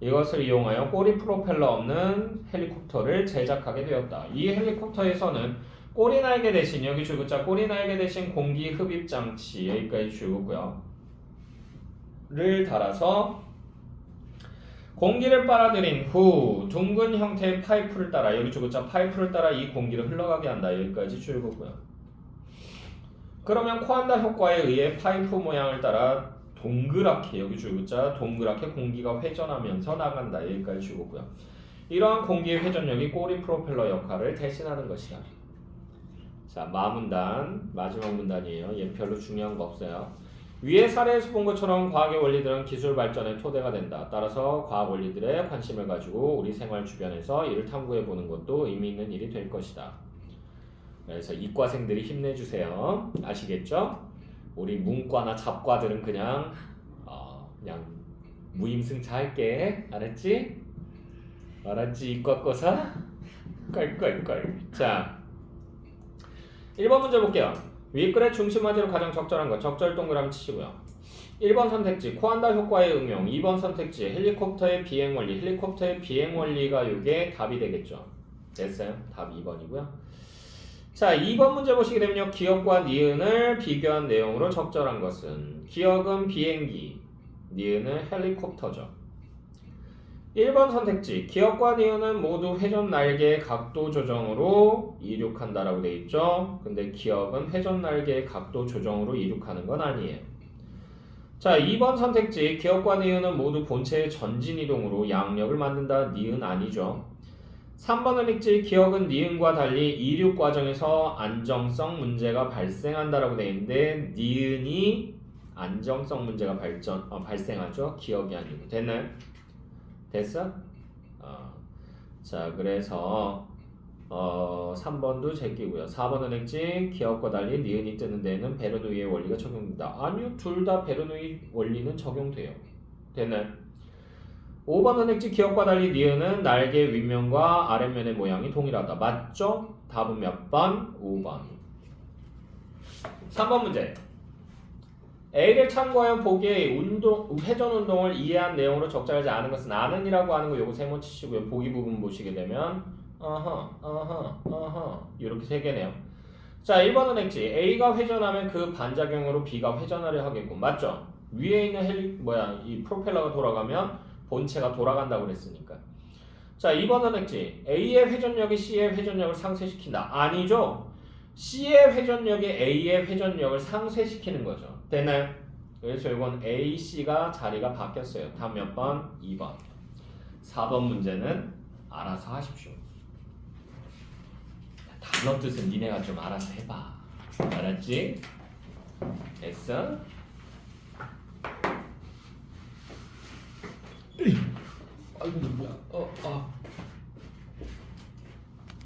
이것을 이용하여 꼬리 프로펠러 없는 헬리콥터를 제작하게 되었다. 이 헬리콥터에서는 꼬리 날개 대신 여기 줄글자 꼬리 날개 대신 공기 흡입 장치 여기까지 줄글고요. 를 달아서 공기를 빨아들인 후 둥근 형태의 파이프를 따라 여기 줄글자 파이프를 따라 이 공기를 흘러가게 한다. 여기까지 줄글고요. 그러면 코안다 효과에 의해 파이프 모양을 따라 동그랗게 여기 줄글자 동그랗게 공기가 회전하면서 나간다. 여기까지 줄글고요. 이러한 공기의 회전력이 꼬리 프로펠러 역할을 대신하는 것이다. 자, 마문단 마지막 문단이에요. 얘 별로 중요한 거 없어요. 위의 사례에서 본 것처럼 과학의 원리들은 기술 발전의 토대가 된다. 따라서 과학 원리들에 관심을 가지고 우리 생활 주변에서 이를 탐구해 보는 것도 의미 있는 일이 될 것이다. 그래서 이과생들이 힘내주세요. 아시겠죠? 우리 문과나 잡과들은 그냥 무임승차할게. 알았지? 이과 거사? 껄껄껄. 자, 1번 문제 볼게요. 윗글의 중심화제로 가장 적절한 것 적절 동그라미 치시고요. 1번 선택지 코안다 효과의 응용, 2번 선택지 헬리콥터의 비행 원리. 헬리콥터의 비행 원리가 이게 답이 되겠죠. 됐어요? 답 2번이고요. 자, 2번 문제 보시게 되면요. 기억과 니은을 비교한 내용으로 적절한 것은 기억은 비행기, 니은은 헬리콥터죠. 1번 선택지 기억과 니은은 모두 회전 날개의 각도 조정으로 이륙한다라고 되어 있죠. 근데 기억은 회전 날개의 각도 조정으로 이륙하는 건 아니에요. 자, 2번 선택지 기억과 니은은 모두 본체의 전진 이동으로 양력을 만든다. 니은 아니죠. 3번을 읽지 기억은 니은과 달리 이륙 과정에서 안정성 문제가 발생한다라고 되어 있는데 니은이 안정성 문제가 발생하죠. 기억이 아니고. 됐나요? 됐어? 자, 그래서 3번도 제끼고요. 4번은 했지. 기하학과 달리 니은이 뜨는 데에는 베르누이의 원리가 적용된다. 아니요. 둘 다 베르누이 원리는 적용돼요. 되나요? 5번은 했지. 기하학과 달리 니은은 날개 윗면과 아랫면의 모양이 동일하다. 맞죠? 답은 몇 번? 5번. 3번 문제. A를 참고하여 보기에 회전 운동을 이해한 내용으로 적절하지 않은 것은 아는이라고 하는 거 요거 세모 치시고요. 보기 부분 보시게 되면 이렇게 세 개네요. 자, 1번은 했지. A가 회전하면 그 반작용으로 B가 회전하려 하겠고, 맞죠? 위에 있는 이 프로펠러가 돌아가면 본체가 돌아간다고 그랬으니까. 자, 2번은 했지. A의 회전력이 C의 회전력을 상쇄시킨다. 아니죠. C의 회전력이 A의 회전력을 상쇄시키는 거죠. 되나요? 그래서 이건 A, C가 자리가 바뀌었어요. 다음 몇 번? 2번. 4번 문제는 알아서 하십시오. 단어 뜻은 니네가 좀 알아서 해봐. 알았지? 됐어? 아이고 뭐야?